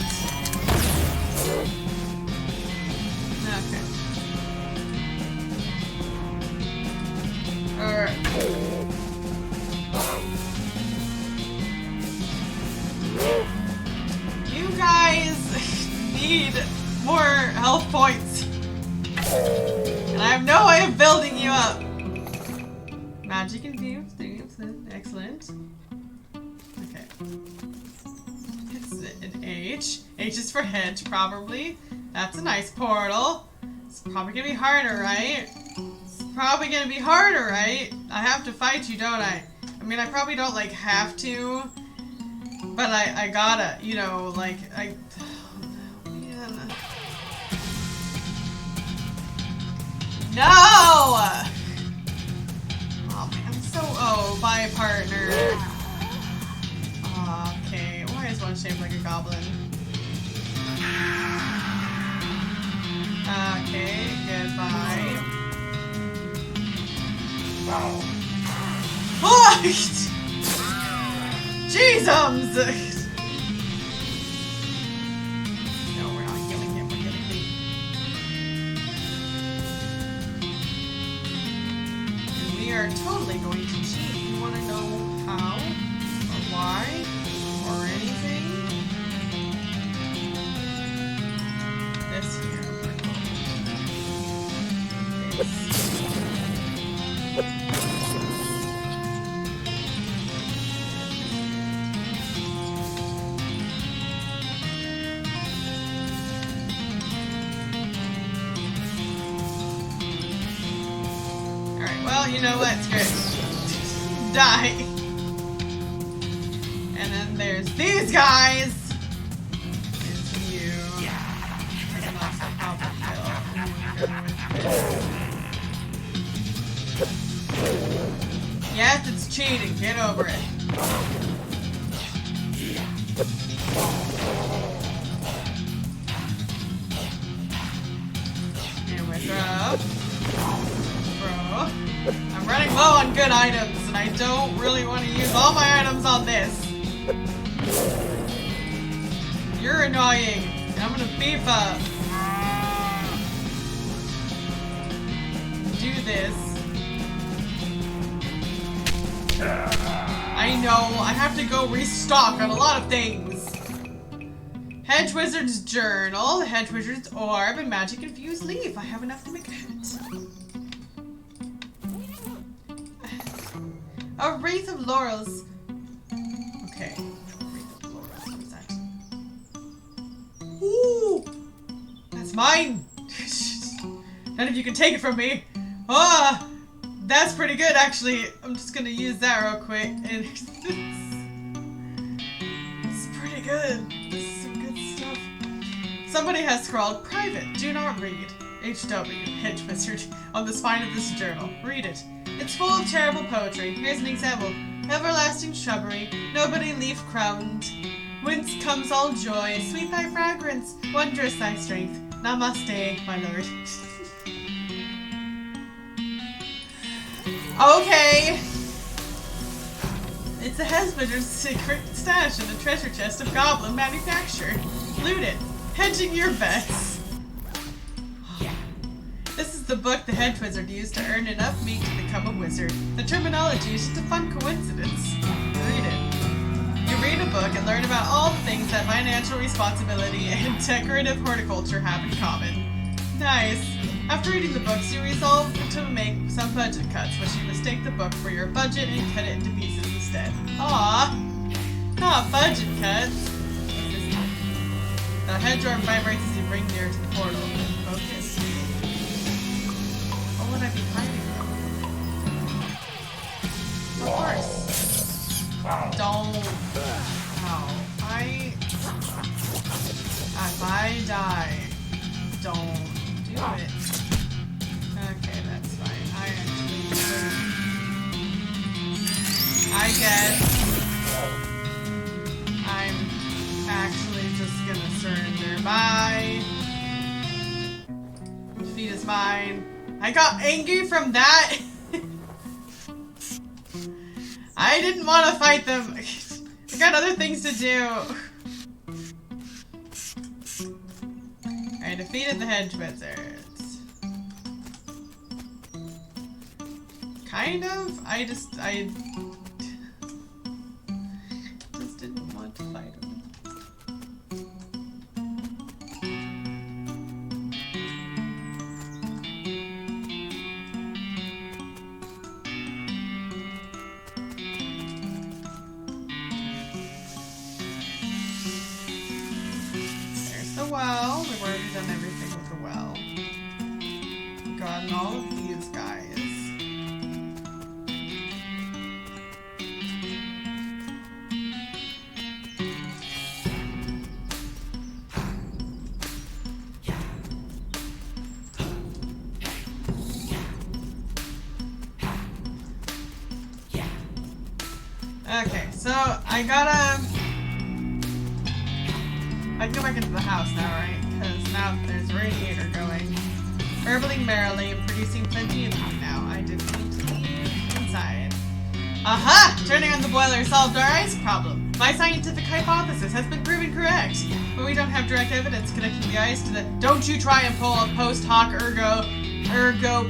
Okay. You guys need more health points. And I have no way of building you up. Magic infused. Excellent. Okay. It's an H. H is for hedge, probably. That's a nice portal. It's probably gonna be harder, right? It's probably gonna be harder, right? I have to fight you, don't I? I mean, I probably don't, like, have to. But I gotta, you know, like, oh, man. No! shaped like a goblin. Okay, goodbye. What? Jesus! No, we're not killing him, we're killing me. And we are totally going to cheat. You want to know how? Or why? Or anything? This here. Well, you know what? Screw it. Die. And then there's these guys. There's you. There's an awesome goblin kill. Yes, it's cheating. Get over it. And we throw. I'm running low on good items, and I don't really want to use all my items on this. You're annoying. I'm gonna beef up. Do this. I know, I have to go restock on a lot of things. Hedge Wizard's Journal, Hedge Wizard's Orb, and Magic Infused Leaf. I have enough to make a hat. A Wreath of Laurels. Okay. Wreath of Laurels. What is that? Ooh! That's mine! None of you can take it from me! Ah! That's pretty good, actually. I'm just gonna use that real quick. And it's pretty good. This is some good stuff. Somebody has scrawled, "Private, do not read. HW, Hedge Wizard, on the spine of this journal. Read it. It's full of terrible poetry. Here's an example. Everlasting shrubbery, nobody leaf crowned. Whence comes all joy, sweet thy fragrance, wondrous thy strength. Namaste, my lord." Okay. It's a Hedge Wizard's secret stash in the treasure chest of goblin manufacture. Loot it. Hedging your bets. This is the book the Hedge Wizard used to earn enough meat to become a wizard. The terminology is just a fun coincidence. Read it. You read a book and learn about all the things that financial responsibility and decorative horticulture have in common. Nice. After reading the books, you resolve to make some budget cuts, but you mistake the book for your budget and cut it into pieces instead. Aww. Not budget cuts. The hedge orb vibrates as you bring near to the portal. Focus. What would I be hiding from? Of course. Don't. No. If I die, don't do it. Okay, that's fine. I guess I'm actually just gonna surrender. Bye. Defeat is mine. I got angry from that. I didn't want to fight them. I got other things to do. I defeated the Hedge Wizards. Kind of. I just didn't want to fight them. Well, we've already done everything with the well. We've gotten all of these guys. Okay, so I gotta go back into the house now, right? Because now there's a radiator going. Burbling merrily and producing plenty of heat now. I didn't need to leave inside. Aha! Turning on the boiler solved our ice problem. My scientific hypothesis has been proven correct. But we don't have direct evidence connecting the ice to the... Don't you try and pull a post hoc ergo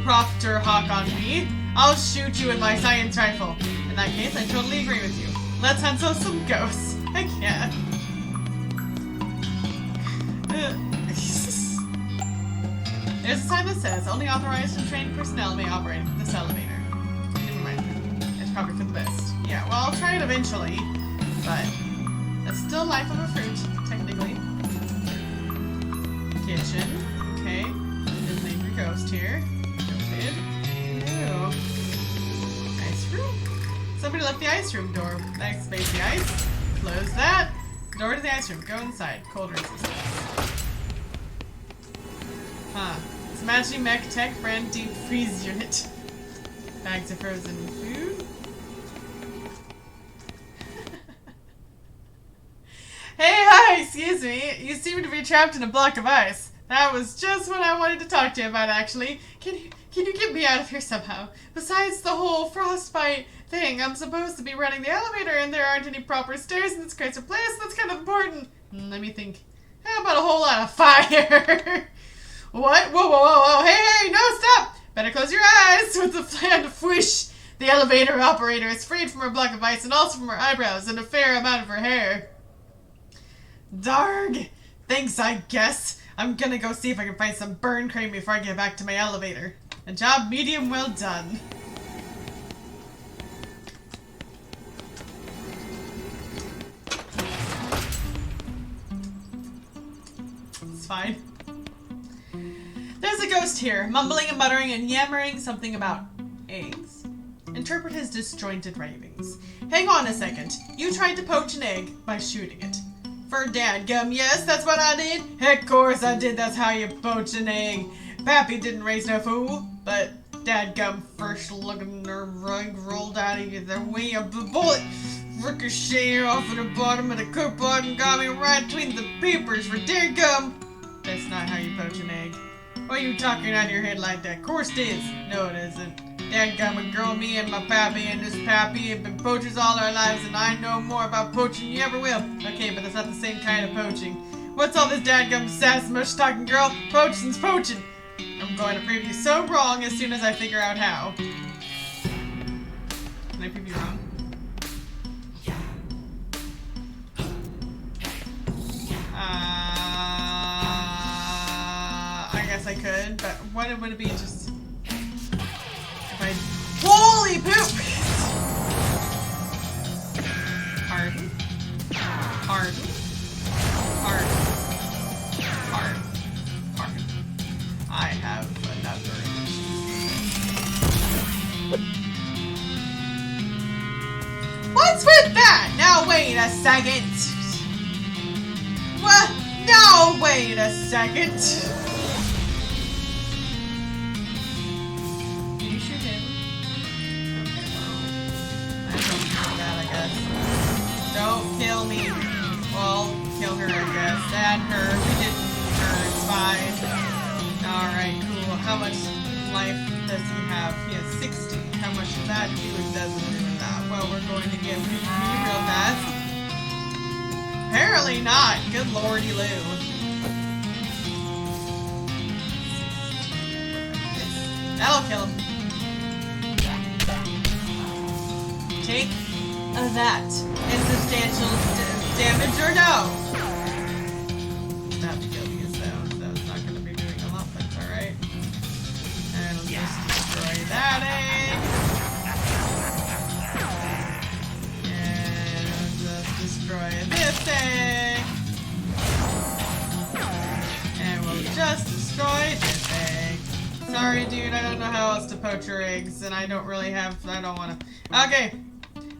propter hoc on me. I'll shoot you with my science rifle. In that case, I totally agree with you. Let's hunt some ghosts. I can't. There's a sign that says only authorized and trained personnel may operate this elevator. Never mind. It's probably for the best. Yeah, well, I'll try it eventually, but that's still life of a fruit, technically. Kitchen. Okay. There's an angry ghost here. Noted. Ew. Ice room? Somebody left the ice room door. Next, space the ice. Close that. Door to the ice room. Go inside. Cold resistance. Huh. It's Magic Mech Tech brand deep freeze unit. Bags of frozen food. Hey, hi, excuse me. You seem to be trapped in a block of ice. That was just what I wanted to talk to you about, actually. Can you get me out of here somehow? Besides the whole frostbite thing, I'm supposed to be running the elevator and there aren't any proper stairs in this crazy place. That's kind of important. Let me think. How about a whole lot of fire? What? Whoa, whoa, whoa, whoa. Hey, no, stop! Better close your eyes with the plan to whoosh. The elevator operator is freed from her block of ice and also from her eyebrows and a fair amount of her hair. Darg. Thanks, I guess. I'm gonna go see if I can find some burn cream before I get back to my elevator. A job medium well done. It's fine. There's a ghost here, mumbling and muttering and yammering something about eggs. Interpret his disjointed ravings. Hang on a second. You tried to poach an egg by shooting it. For dadgum, yes, that's what I did. Heck, course I did. That's how you poach an egg. Pappy didn't raise no fool, but dadgum first looking her rug rolled out of the way of the bullet. Ricocheted off of the bottom of the cook pot and got me right between the peepers for dadgum. That's not how you poach an egg. Why are you talking out of your head like that? Course it is. No, it isn't. Dadgum a girl, me and my pappy and this pappy have been poachers all our lives and I know more about poaching than you ever will. Okay, but that's not the same kind of poaching. What's all this dadgum sass mush talking, girl? Poaching's poaching. I'm going to prove you so wrong as soon as I figure out how. Can I prove you wrong? I guess I could, but what would it be just... Holy poop! Pardon? Pardon? Pardon? Pardon? Pardon? I have another. What's with that? Now wait a second. What? Now wait a second. Don't kill me. Well, kill her, I guess. Add her. We didn't need her. It's fine. Alright, cool. How much life does he have? He has 60. How much does that do? It doesn't do that. Well, we're going to get me real fast. Apparently not. Good lordy Lou. That'll kill him. Take that. Insubstantial damage or no? Not to kill me, so it's not going to be doing a lot, but it's alright. And let's just destroy that egg. And let's destroy this egg. And we'll just destroy this egg. Sorry, dude, I don't know how else to poach your eggs, and I don't want to. Okay.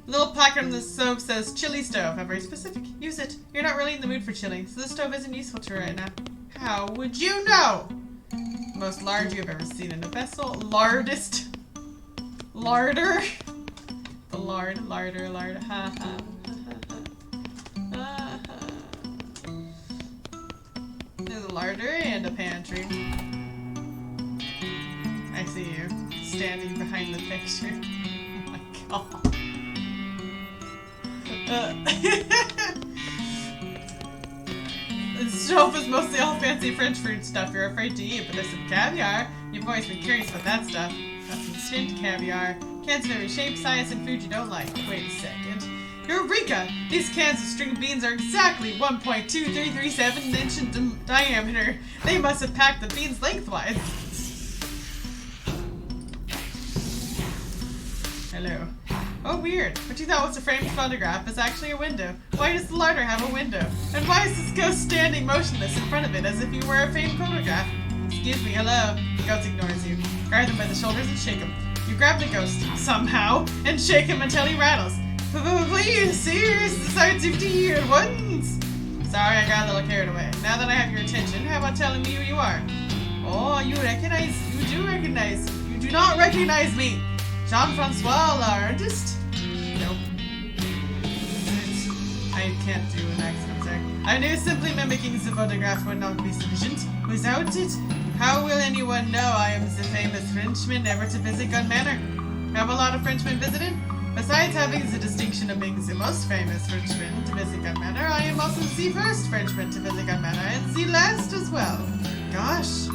Little placard on the stove says chili stove. I'm very specific. Use it. You're not really in the mood for chili, so the stove isn't useful to you right now. How would you know? Most lard you have ever seen in a vessel. Lardest. Larder. The larder. Ha ha. Ha ha. larder and a pantry. I see you standing behind the picture. Oh my god. This shelf is mostly all fancy French food stuff you're afraid to eat, but there's some caviar. You've always been curious about that stuff. Got some tint caviar. Cans of every shape, size, and food you don't like. Wait a second. Eureka! These cans of string beans are exactly 1.2337 inch in diameter. They must have packed the beans lengthwise. Hello. Oh, weird. What you thought was a framed photograph is actually a window. Why does the larder have a window? And why is this ghost standing motionless in front of it as if you were a framed photograph? Excuse me, hello. The ghost ignores you. Grab him by the shoulders and shake him. You grab the ghost, somehow, and shake him until he rattles. Please, serious, the sights of tea at once. Sorry, I got a little carried away. Now that I have your attention, how about telling me who you are? Oh, you do not recognize me. Jean-Francois, l'artist? Nope. I can't do an accent, I'm sorry. I knew simply mimicking the photograph would not be sufficient. Without it, how will anyone know I am the famous Frenchman ever to visit Gun Manor? Have a lot of Frenchmen visited? Besides having the distinction of being the most famous Frenchman to visit Gun Manor, I am also the first Frenchman to visit Gun Manor, and the last as well. Gosh.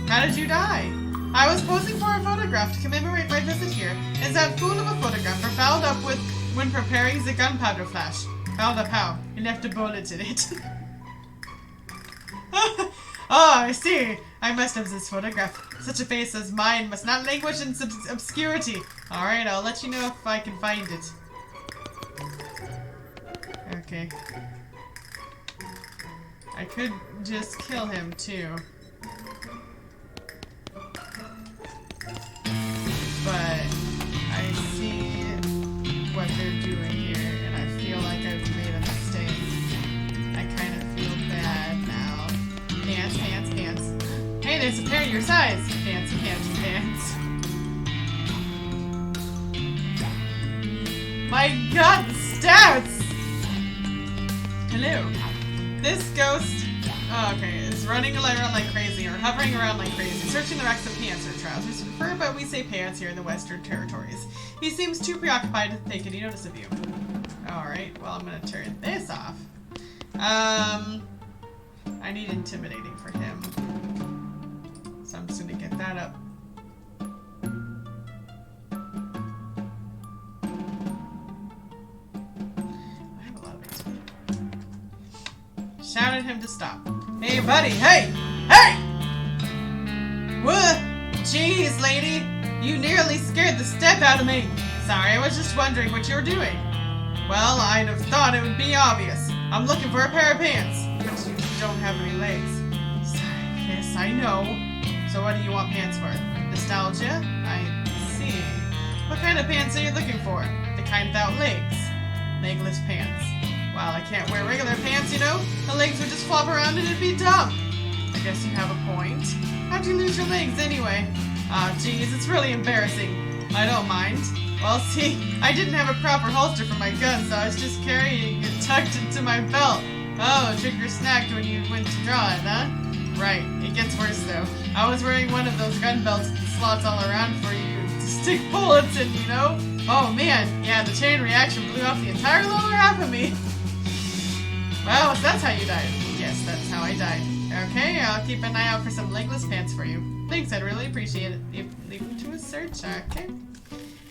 How did you die? I was posing for a photograph to commemorate my visit here, and that fool of a photographer fouled up with when preparing the gunpowder flash. Fouled up how? He left a bullet in it. Oh, I see. I must have this photograph. Such a face as mine must not languish in obscurity. Alright, I'll let you know if I can find it. Okay. I could just kill him, too. But I see what they're doing here, and I feel like I've made a mistake. I kind of feel bad now. Pants, pants, pants. Hey, there's a pair your size. Pants, pants, pants. My god, the stats! Hello. This ghost, is running around like crazy, or hovering around like crazy, searching the racks of pants or trousers. But we say pants here in the Western Territories. He seems too preoccupied to take any notice of you. Alright, well I'm gonna turn this off. I need intimidating for him. So I'm just gonna get that up. I have a lot of XP. Shout at him to stop. Hey buddy, hey! Hey! What? Jeez, lady, you nearly scared the step out of me. Sorry, I was just wondering what you were doing. Well, I'd have thought it would be obvious. I'm looking for a pair of pants, but you don't have any legs. Sorry, yes, I know. So what do you want pants for? Nostalgia? I see. What kind of pants are you looking for? The kind without legs. Legless pants. Well, I can't wear regular pants, you know? The legs would just flop around and it'd be dumb. I guess you have a point. How'd you lose your legs anyway? Aw, geez, it's really embarrassing. I don't mind. Well, see, I didn't have a proper holster for my gun, so I was just carrying it tucked into my belt. Oh, trigger snagged when you went to draw it, huh? Right, it gets worse though. I was wearing one of those gun belts with the slots all around for you to stick bullets in, you know? Oh man, yeah, the chain reaction blew off the entire lower half of me. Well, so that's how you died. Yes, that's how I died. Okay, I'll keep an eye out for some legless pants for you. Thanks, I'd really appreciate it. Leave them to a search, okay.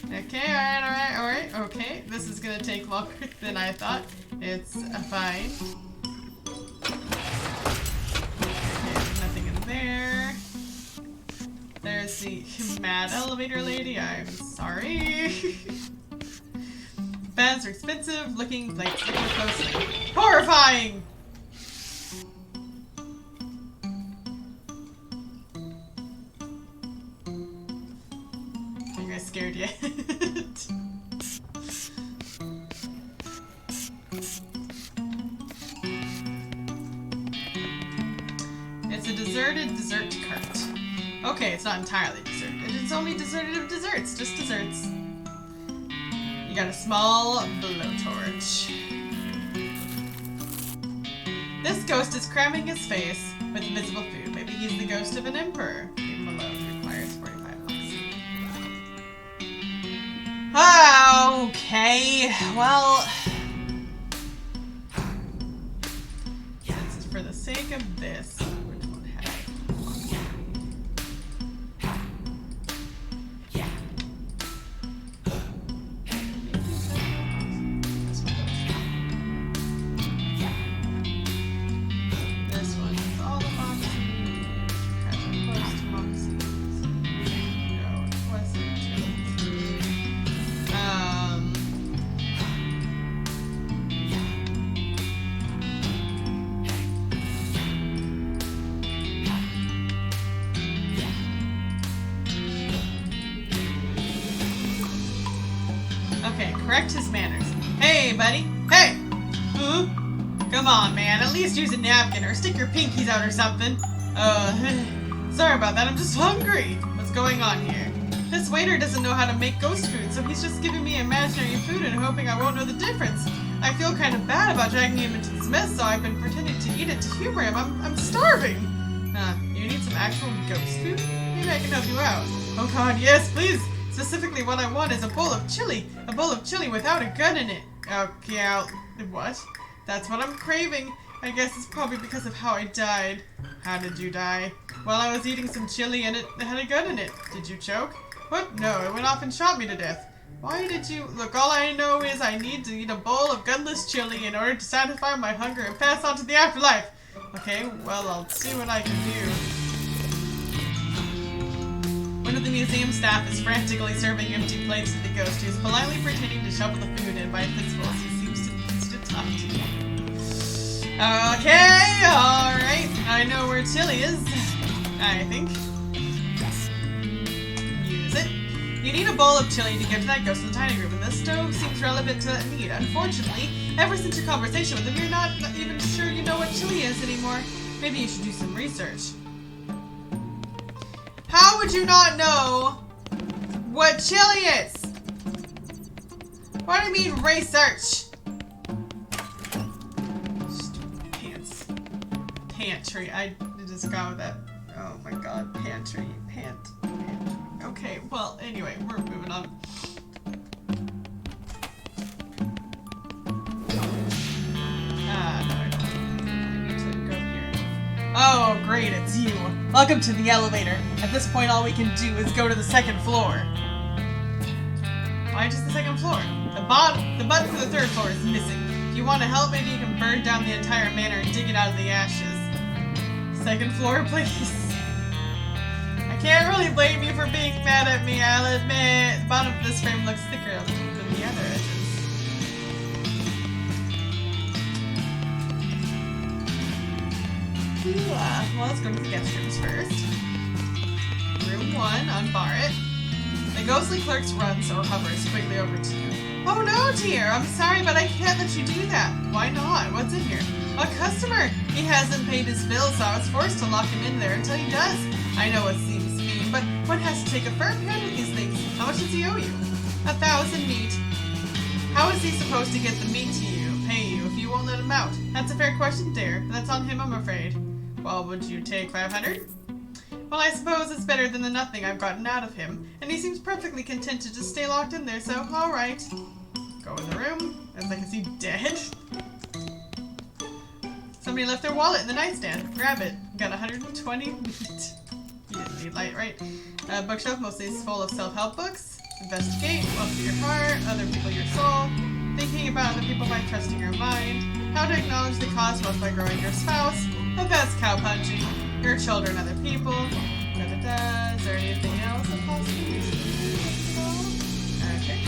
Okay, alright, okay. This is gonna take longer than I thought. It's fine. Okay, there's nothing in there. There's the mad elevator lady, I'm sorry. Baths are expensive, looking closely. Horrifying! I scared yet. It's a deserted dessert cart. Okay, it's not entirely deserted. It's only deserted of desserts, just desserts. You got a small blowtorch. This ghost is cramming his face with invisible food. Maybe he's the ghost of an emperor. Game alone requires 45 bucks. Ah, okay. Well, since it's for the sake of this, which one has this one is all the boxes. Has a close to boxes. No, it wasn't. Okay, correct his manners. Hey, buddy. Hey! Come on, man. At least use a napkin or stick your pinkies out or something. Sorry about that. I'm just hungry. What's going on here? This waiter doesn't know how to make ghost food, so he's just giving me imaginary food and hoping I won't know the difference. I feel kind of bad about dragging him into this mess, so I've been pretending to eat it to humor him. I'm starving. You need some actual ghost food? Maybe I can help you out. Oh god, yes, please. Specifically, what I want is a bowl of chili. A bowl of chili without a gun in it. Okay, what? That's what I'm craving. I guess it's probably because of how I died. How did you die? Well, I was eating some chili and it had a gun in it. Did you choke? What? No, it went off and shot me to death. Why did you... Look, all I know is I need to eat a bowl of gunless chili in order to satisfy my hunger and pass on to the afterlife. Okay, well, I'll see what I can do. One of the museum staff is frantically serving empty plates to the ghost, who is politely pretending to shovel the food in by principles. He seems to talk to you. Okay, alright. I know where chili is, I think. Use it. You need a bowl of chili to get to that ghost in the tiny room, and this stove seems relevant to that need. Unfortunately, ever since your conversation with him, you're not even sure you know what chili is anymore. Maybe you should do some research. How would you not know what chili is? What do you mean research? Stupid pants. Pantry. I just got with that. Oh my god. Pantry. Pantry. Okay, well, anyway, we're moving on. No, I don't. I need to go here. Oh, great, it's you. Welcome to the elevator. At this point, all we can do is go to the second floor. Why just the second floor? The button for the third floor is missing. If you want to help, maybe you can burn down the entire manor and dig it out of the ashes. Second floor, please. I can't really blame you for being mad at me, I'll admit. The bottom of this frame looks thicker than the other edges. Well, let's go to the guest rooms first. Room 1, unbar it. The ghostly clerk runs or hovers quickly over to you. Oh no, dear, I'm sorry, but I can't let you do that. Why not? What's in here? A customer! He hasn't paid his bill, so I was forced to lock him in there until he does. I know it seems mean, but one has to take a firm hand with these things. How much does he owe you? 1,000 meat. How is he supposed to get the meat to you, pay you, if you won't let him out? That's a fair question, dear. That's on him, I'm afraid. Well, would you take 500? Well, I suppose it's better than the nothing I've gotten out of him, and he seems perfectly content to just stay locked in there, so alright. Go in the room. As I can see, dead. Somebody left their wallet in the nightstand. Grab it. Got 120 meat. You didn't need light, right? Bookshelf mostly is full of self-help books. Investigate. Wealth of your heart. Other people your soul. Thinking about other people by trusting your mind. How to acknowledge the cosmos by growing your spouse. The best cow punching. Your children, other people. Da-da-da. Is there anything else that possibly okay.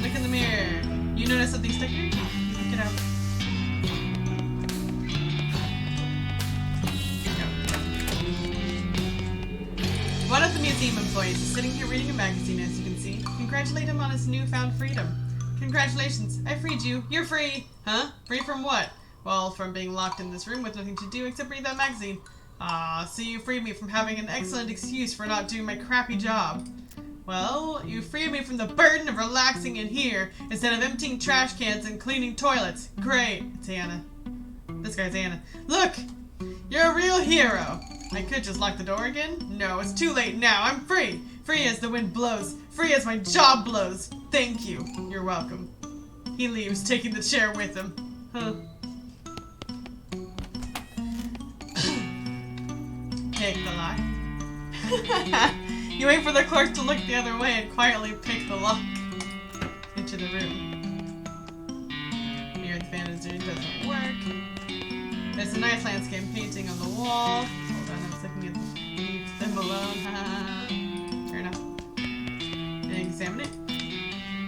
Look in the mirror. You notice something stuck here? Get out. One of the museum employees is sitting here reading a magazine, as you can see. Congratulate him on his newfound freedom. Congratulations, I freed you. You're free. Huh? Free from what? Well, from being locked in this room with nothing to do except read that magazine. Ah, so you freed me from having an excellent excuse for not doing my crappy job. Well, you freed me from the burden of relaxing in here instead of emptying trash cans and cleaning toilets. Great. It's Anna. This guy's Anna. Look! You're a real hero. I could just lock the door again. No, it's too late now. I'm free. Free as the wind blows. Free as my job blows. Thank you. You're welcome. He leaves, taking the chair with him. Huh. Pick the lock. You wait for the clerk to look the other way and quietly pick the lock. Into the room. Here the fan is doing doesn't work. There's a nice landscape painting on the wall. Hold on, I was looking at leave them alone. Fair enough. And examine it.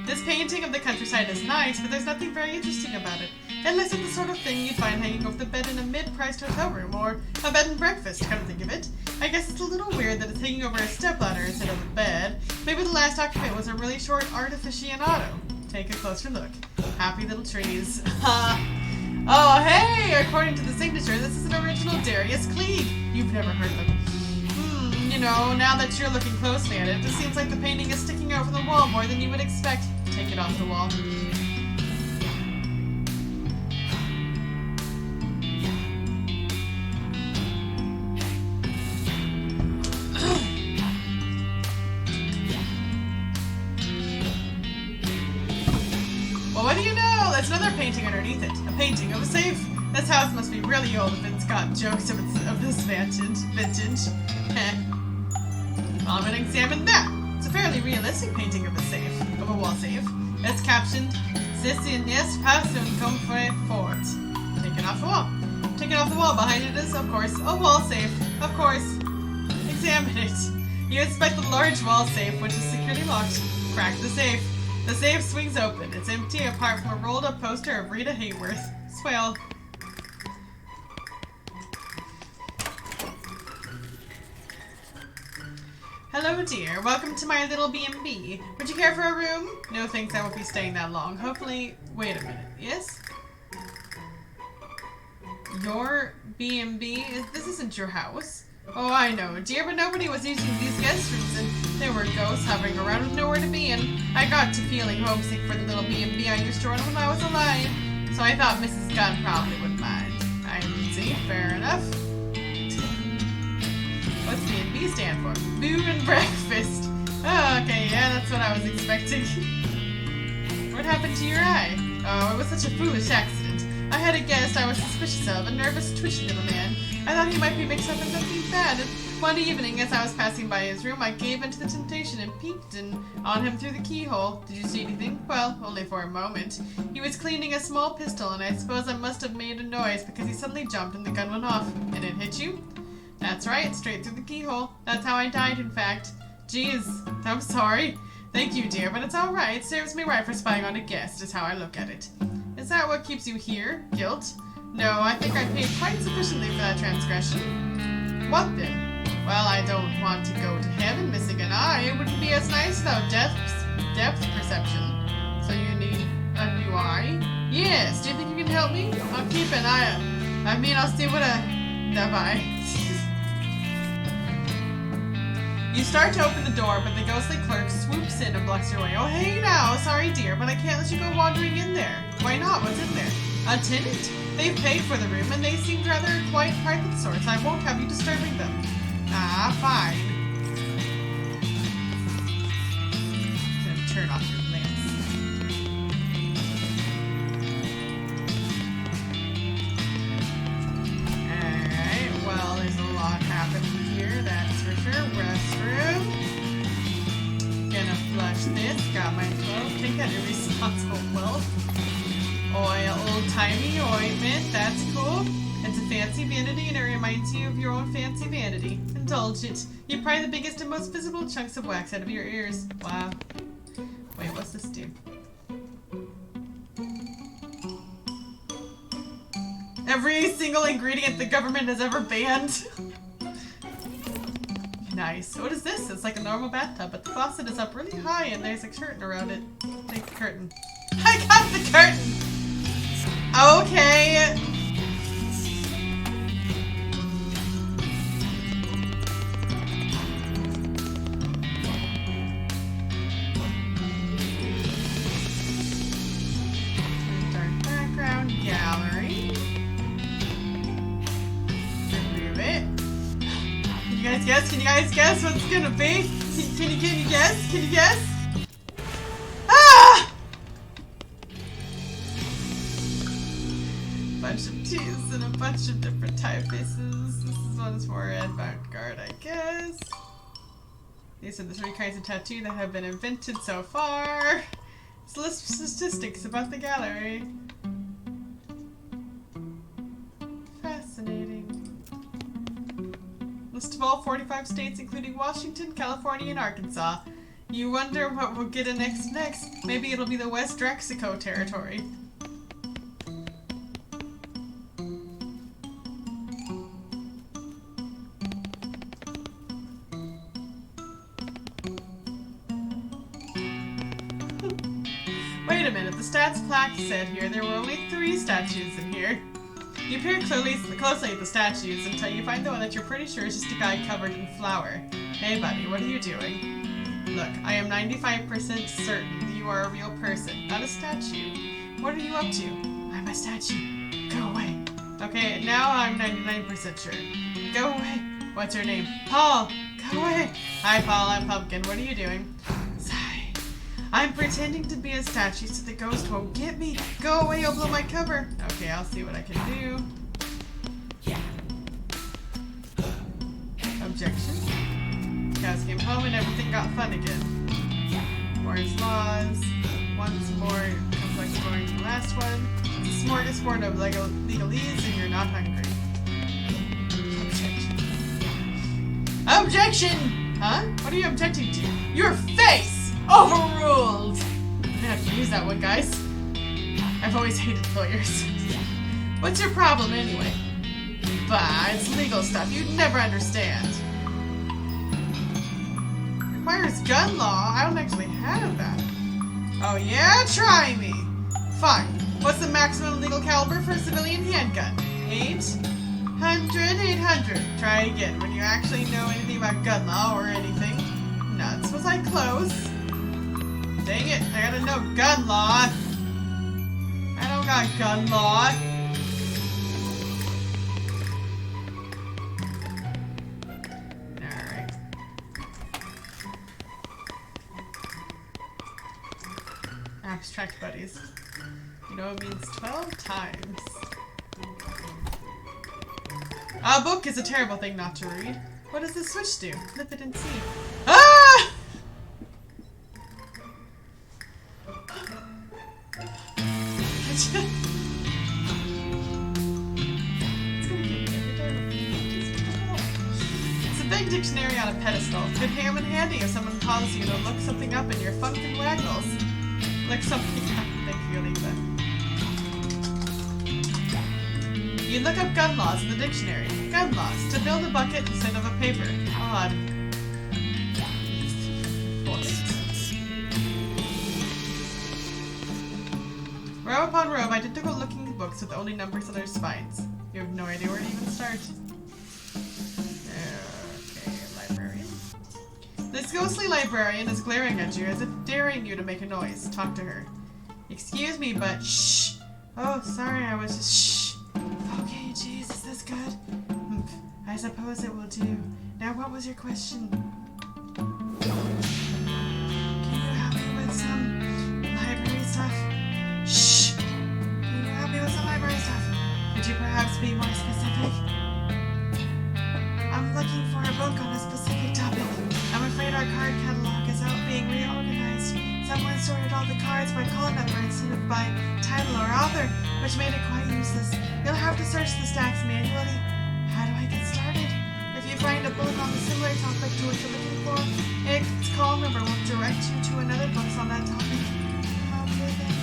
This painting of the countryside is nice, but there's nothing very interesting about it. Unless it's the sort of thing you'd find hanging over the bed in a mid-priced hotel room, or a bed and breakfast, come to think of it. I guess it's a little weird that it's hanging over a stepladder instead of a bed. Maybe the last occupant was a really short art aficionado. Take a closer look. Happy little trees. Oh, hey! According to the signature, this is an original Darius Klieg. You've never heard of him. You know, now that you're looking closely at it, it seems like the painting is sticking out from the wall more than you would expect. Take it off the wall. Well, what do you know? There's another painting underneath it. A painting of a safe. This house must be really old if it's got jokes of this vintage. Heh. Well, I'm gonna examine that. It's a fairly realistic painting of a safe. Of a wall safe. It's captioned, "Ceci n'est pas un coffre fort." Take it off the wall. Take it off the wall. Behind it is, of course, a wall safe. Of course. Examine it. You inspect the large wall safe, which is securely locked. Crack the safe. The safe swings open. It's empty apart from a rolled up poster of Rita Hayworth. Swell. Hello, dear. Welcome to my little B&B. Would you care for a room? No thanks, I won't be staying that long. Hopefully... Wait a minute. Yes? Your B&B? This isn't your house. Oh, I know, dear, but nobody was using these guest rooms, and there were ghosts hovering around with nowhere to be, and I got to feeling homesick for the little B&B I used to run when I was alive. So I thought Mrs. Gunn probably wouldn't mind. I see. Fair enough. What's B&B stand for? Boo and breakfast. Oh, okay, yeah, that's what I was expecting. What happened to your eye? Oh, it was such a foolish accident. I had a guest I was suspicious of, a nervous, twitchy little man. I thought he might be mixed up in something bad, and one evening as I was passing by his room, I gave in to the temptation and peeked on him through the keyhole. Did you see anything? Well, only for a moment. He was cleaning a small pistol, and I suppose I must have made a noise because he suddenly jumped and the gun went off. And it hit you? That's right, straight through the keyhole. That's how I died, in fact. Jeez, I'm sorry. Thank you, dear, but it's alright. Serves me right for spying on a guest, is how I look at it. Is that what keeps you here? Guilt? No, I think I paid quite sufficiently for that transgression. What then? Well, I don't want to go to heaven missing an eye. It wouldn't be as nice without depth perception. So you need a new eye? Yes, do you think you can help me? I'll keep an eye out. I mean, I'll see what that eye. You start to open the door, but the ghostly clerk swoops in and blocks your way. Oh, hey now! Sorry, dear, but I can't let you go wandering in there. Why not? What's in there? A tenant. They've paid for the room, and they seemed rather quite private sorts. I won't have you disturbing them. Ah, fine. I'm gonna turn off your lamps. Alright, well, there's a lot happening here, that's for sure. Restroom. Gonna flush this. Got my clothes. Take that irresponsible clothes. Old-timey ointment. That's cool. It's a fancy vanity and it reminds you of your own fancy vanity. Indulge it. You pry the biggest and most visible chunks of wax out of your ears. Wow. Wait, what's this do? Every single ingredient the government has ever banned. Nice. What is this? It's like a normal bathtub, but the faucet is up really high and there's a curtain around it. Take the curtain. I got the curtain! Okay. guys guess? Can you guys guess what it's gonna be? Can you guess? Can you guess? Ah! Bunch of T's and a bunch of different typefaces. This is one's for avant-garde, I guess. These are the 3 kinds of tattoo that have been invented so far. It's a list of statistics about the gallery. Fascinating. List of all 45 states, including Washington, California, and Arkansas. You wonder what we'll get next. Maybe it'll be the West Drexico territory. Wait a minute, the stats plaque said here there were only 3 statues in here. You peer closely at the statues until you find the one that you're pretty sure is just a guy covered in flour. Hey buddy, what are you doing? Look, I am 95% certain that you are a real person, not a statue. What are you up to? I'm a statue. Go away. Okay, now I'm 99% sure. Go away. What's your name? Paul. Go away. Hi Paul, I'm Pumpkin. What are you doing? I'm pretending to be a statue so the ghost won't get me. Go away, you'll blow my cover. Okay, I'll see what I can do. Objection. Cows came home and everything got fun again. Moore's laws. Once more complex boring than the last one. It's a smorgasbord of legalese and you're not hungry. Objection! Huh? What are you objecting to? Your face! Overruled! I'm gonna have to use that one, guys. I've always hated lawyers. What's your problem, anyway? Bah, it's legal stuff. You'd never understand. Requires gun law? I don't actually have that. Oh yeah? Try me! Fine. What's the maximum legal caliber for a civilian handgun? 800? Try again. When you actually know anything about gun law or anything. Nuts. Was I close? Dang it, I gotta know gun law. I don't got gun law. Alright. Abstract buddies. You know it means 12 times. A book is a terrible thing not to read. What does this switch do? Flip it and see. Ah! It's a big dictionary on a pedestal. Good ham and handy if someone calls you to look something up in your funkin' waggles. Look something up. Thank you, Lisa. You look up gun laws in the dictionary. Gun laws. To build a bucket instead of a paper. Odd. Row upon row of identical looking books with only numbers on their spines. You have no idea where to even start. Okay, librarian. This ghostly librarian is glaring at you as if daring you to make a noise. Talk to her. Excuse me, but shh. Oh, sorry, I was just shh. Okay, jeez, is this good? I suppose it will do. Now, what was your question? Can you help me with some library stuff? Shh! Can you help me with some library stuff? Could you perhaps be more specific? I'm looking for a book on a specific topic. I'm afraid our card catalog is out being reorganized. Someone sorted all the cards by call number instead of by title or author, which made it quite useless. You'll have to search the stacks manually. How do I get started? If you find a book on a similar topic to what you're looking for, its call number will direct you to another book on that topic. Okay, thanks.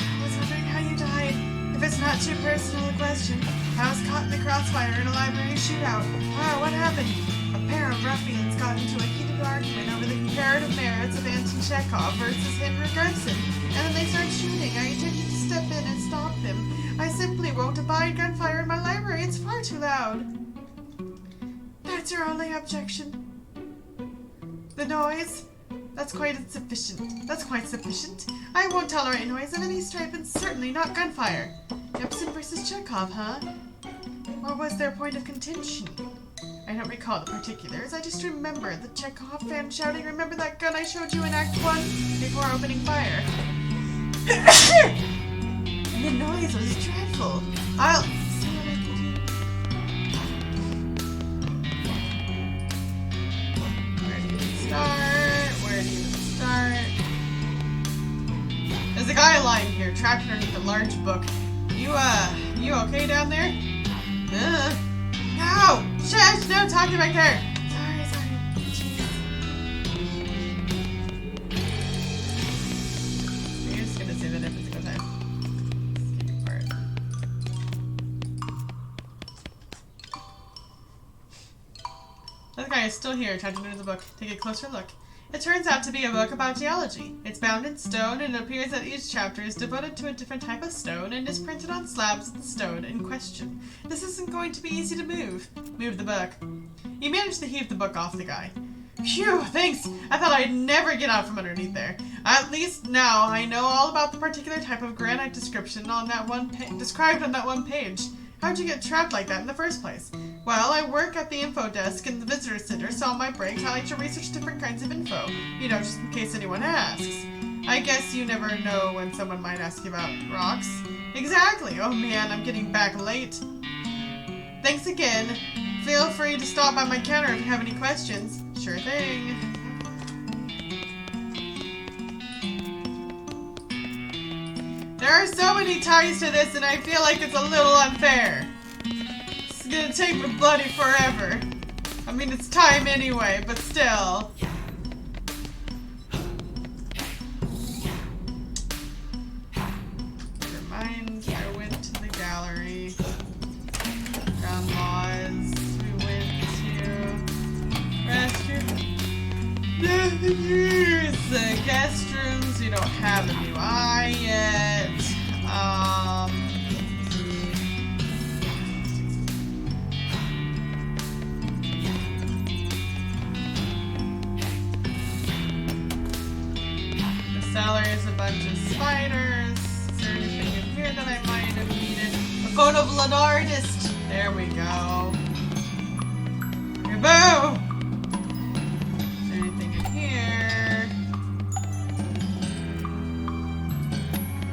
I was wondering how you died. If it's not too personal a question, I was caught in the crossfire in a library shootout. Wow, what happened? A pair of ruffians got into a heated argument over the comparative merits of Anton Chekhov versus Henry Gerson, and then they started shooting. I intended to step in and stop them. I simply won't abide gunfire in my library. It's far too loud. That's your only objection? The noise? That's quite sufficient. That's quite sufficient. I won't tolerate noise of any stripe and certainly not gunfire. Ibsen versus Chekhov, huh? Or was there a point of contention? I don't recall the particulars. I just remember the Chekhov fan shouting, "Remember that gun I showed you in Act 1?" before opening fire. And the noise was dreadful. I'll see what I can do. Where do you start? Where do you start? There's a guy lying here, trapped underneath a large book. You okay down there? No! Shush! No talking back there! Sorry. Jeez. You're just gonna say that every single time. Skip part. That guy is still here, trapped under the book. Take a closer look. It turns out to be a book about geology. It's bound in stone, and it appears that each chapter is devoted to a different type of stone and is printed on slabs of the stone in question. This isn't going to be easy to move. Move the book. He managed to heave the book off the guy. Phew, thanks! I thought I'd never get out from underneath there. At least now I know all about the particular type of granite described on that one page. How'd you get trapped like that in the first place? Well, I work at the info desk in the visitor center, so on my breaks I like to research different kinds of info. You know, just in case anyone asks. I guess you never know when someone might ask you about rocks. Exactly! Oh man, I'm getting back late. Thanks again. Feel free to stop by my counter if you have any questions. Sure thing. There are so many ties to this, and I feel like it's a little unfair. It's gonna take me bloody forever. I mean, it's time anyway, but still. Never mind, I went to the gallery. Grandma's. We went to restroom. The guest rooms. We don't have a new eye yet. The cellar is a bunch of spiders. Is there anything in here that I might have needed? A photo of an artist. There we go. Boo! Is there anything in here?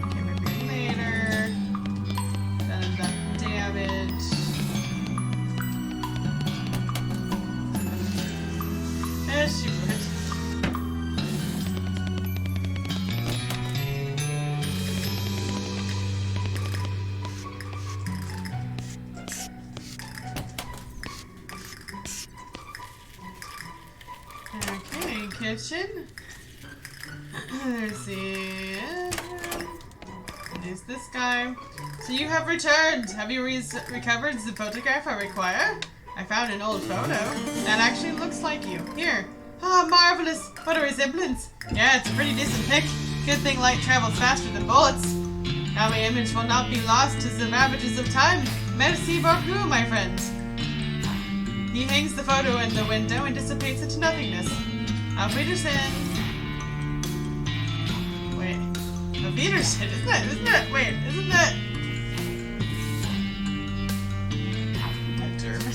Okay, maybe later. Done enough damage. As she would. Okay, kitchen. Let's see. Is this guy? So you have returned. Have you recovered the photograph I require? I found an old photo that actually looks like you. Here. Ah, marvelous. What a resemblance. Yeah, it's a pretty decent pic. Good thing light travels faster than bullets. Now my image will not be lost to the ravages of time. Merci beaucoup, my friend. He hangs the photo in the window and dissipates into nothingness. Auf Wiedersehen. Wait. Auf Wiedersehen? Isn't that, wait, isn't that... German?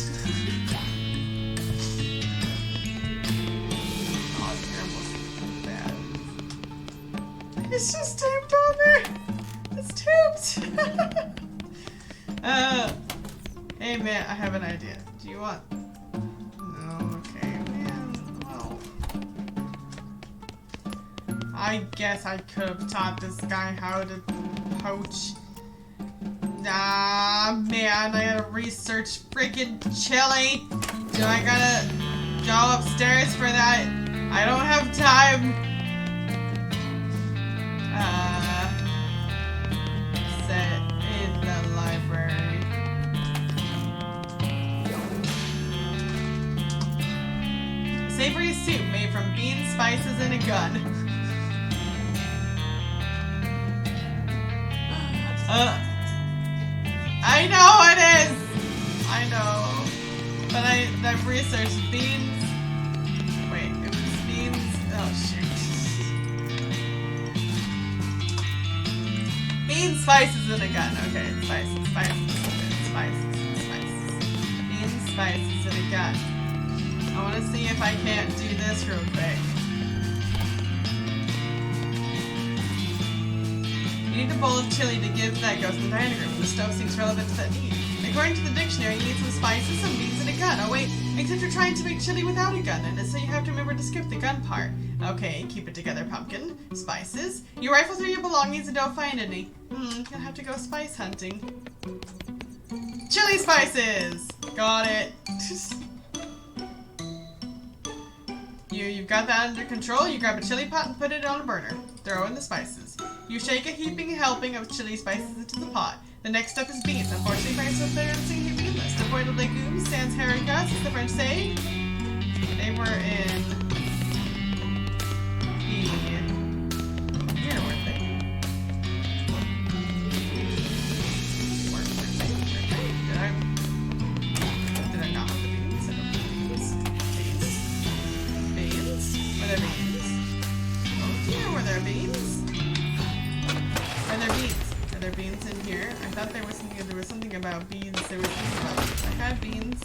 Oh, it's almost bad. It's just taped on there. It's taped. Hey man, I have an idea. Do you want... I guess I could have taught this guy how to poach. Nah, man, I gotta research freaking chili. Do I gotta go upstairs for that? I don't have time. Set in the library. Savory soup made from beans, spices, and a gun. I know it is! I know. But I've researched beans. Wait, it was beans. Oh shoot. beans, spices, and a gun. Okay, spices, spices, spices, spices. Beans, spices, and a gun. I want to see if I can't do this real quick. You need a bowl of chili to give that goes in the dining room. The stove seems relevant to that need. According to the dictionary, you need some spices, some beans, and a gun. Oh wait, except you're trying to make chili without a gun in it, so you have to remember to skip the gun part. Okay, keep it together, pumpkin. Spices. You rifle through your belongings and don't find any. Gonna have to go spice hunting. Chili spices! Got it. You've got that under control. You grab a chili pot and put it on a burner. Throw in the spices. You shake a heaping helping of chili spices into the pot. The next step is beans. Unfortunately, prices up there and seeing heaping list. Avoid the legumes, sans haricots, as the French say. They were in the... You know where they Did I not have the beans? I don't have the beans. Beans? Were there beans? Oh dear, were there beans? Are there beans? Are there beans in here? I thought there was something about beans. There was something about beans. I had beans.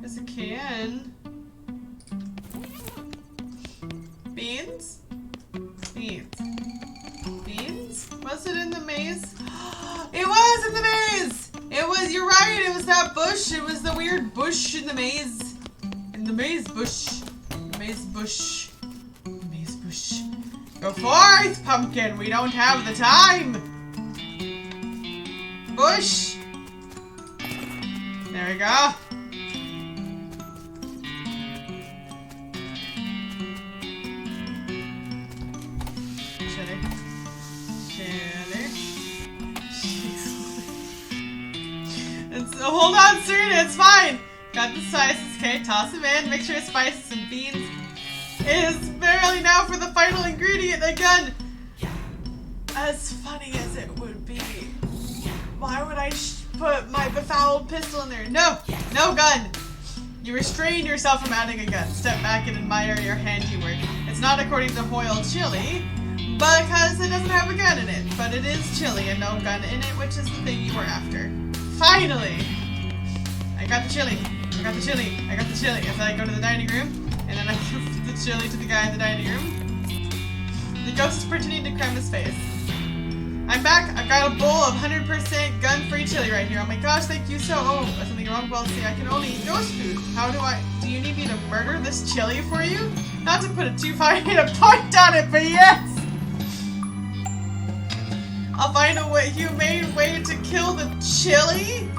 There's a can. Beans? Beans. Beans? Was it in the maze? It was in the maze! It was, you're right, it was that bush. It was the weird bush in the maze. In the maze bush. The maze bush. The maze bush. Go forth, pumpkin! We don't have the time! Bush! There we go. Chili. Chili. Hold on, Serena, it's fine! Got the spices, okay, toss them in, make sure it's spices and beans. It is barely now for the final ingredient, the gun! As funny as it would be, why would I put my befouled pistol in there? No! No gun! You restrain yourself from adding a gun. Step back and admire your handiwork. It's not according to Hoyle chili, because it doesn't have a gun in it. But it is chili and no gun in it, which is the thing you were after. Finally! I got the chili. I got the chili. I got the chili. As I go to the dining room, and then I give the chili to the guy in the dining room. The ghost is pretending to cram his face. I'm back. I've got a bowl of 100% gun-free chili right here. Oh my gosh, thank you so. Oh, something wrong. Well, see, I can only eat ghost food. How do you need me to murder this chili for you? Not to put a too fine a point on it, but yes! I'll find a humane way to kill the chili?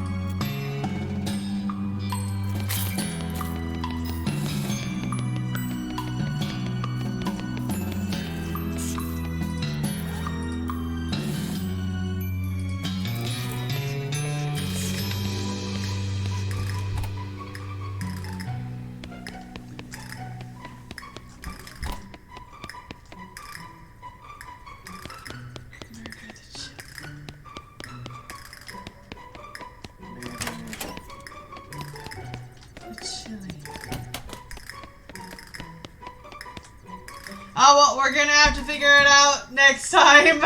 Oh, well, we're gonna have to figure it out next time.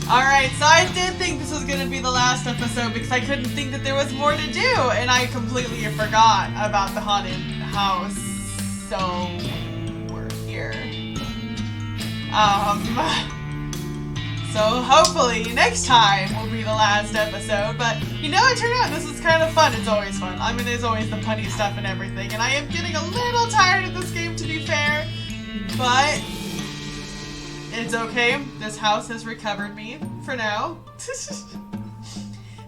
Alright, so I did think this was gonna be the last episode because I couldn't think that there was more to do, and I completely forgot about the haunted house. So, we're here. So hopefully next time will be the last episode, but you know, it turned out this was kind of fun. It's always fun. I mean, there's always the punny stuff and everything, and I am getting a little tired of this game, to be fair, but it's okay. This house has recovered me for now.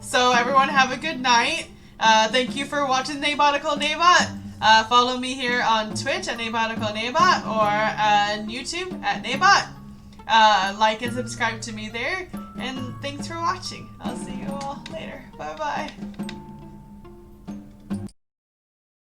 So everyone have a good night. Thank you for watching Naebotical Naebot. Follow me here on Twitch at Naebotical Naebot or on YouTube at Naebot. Like and subscribe to me there, and thanks for watching. I'll see you all later. Bye bye.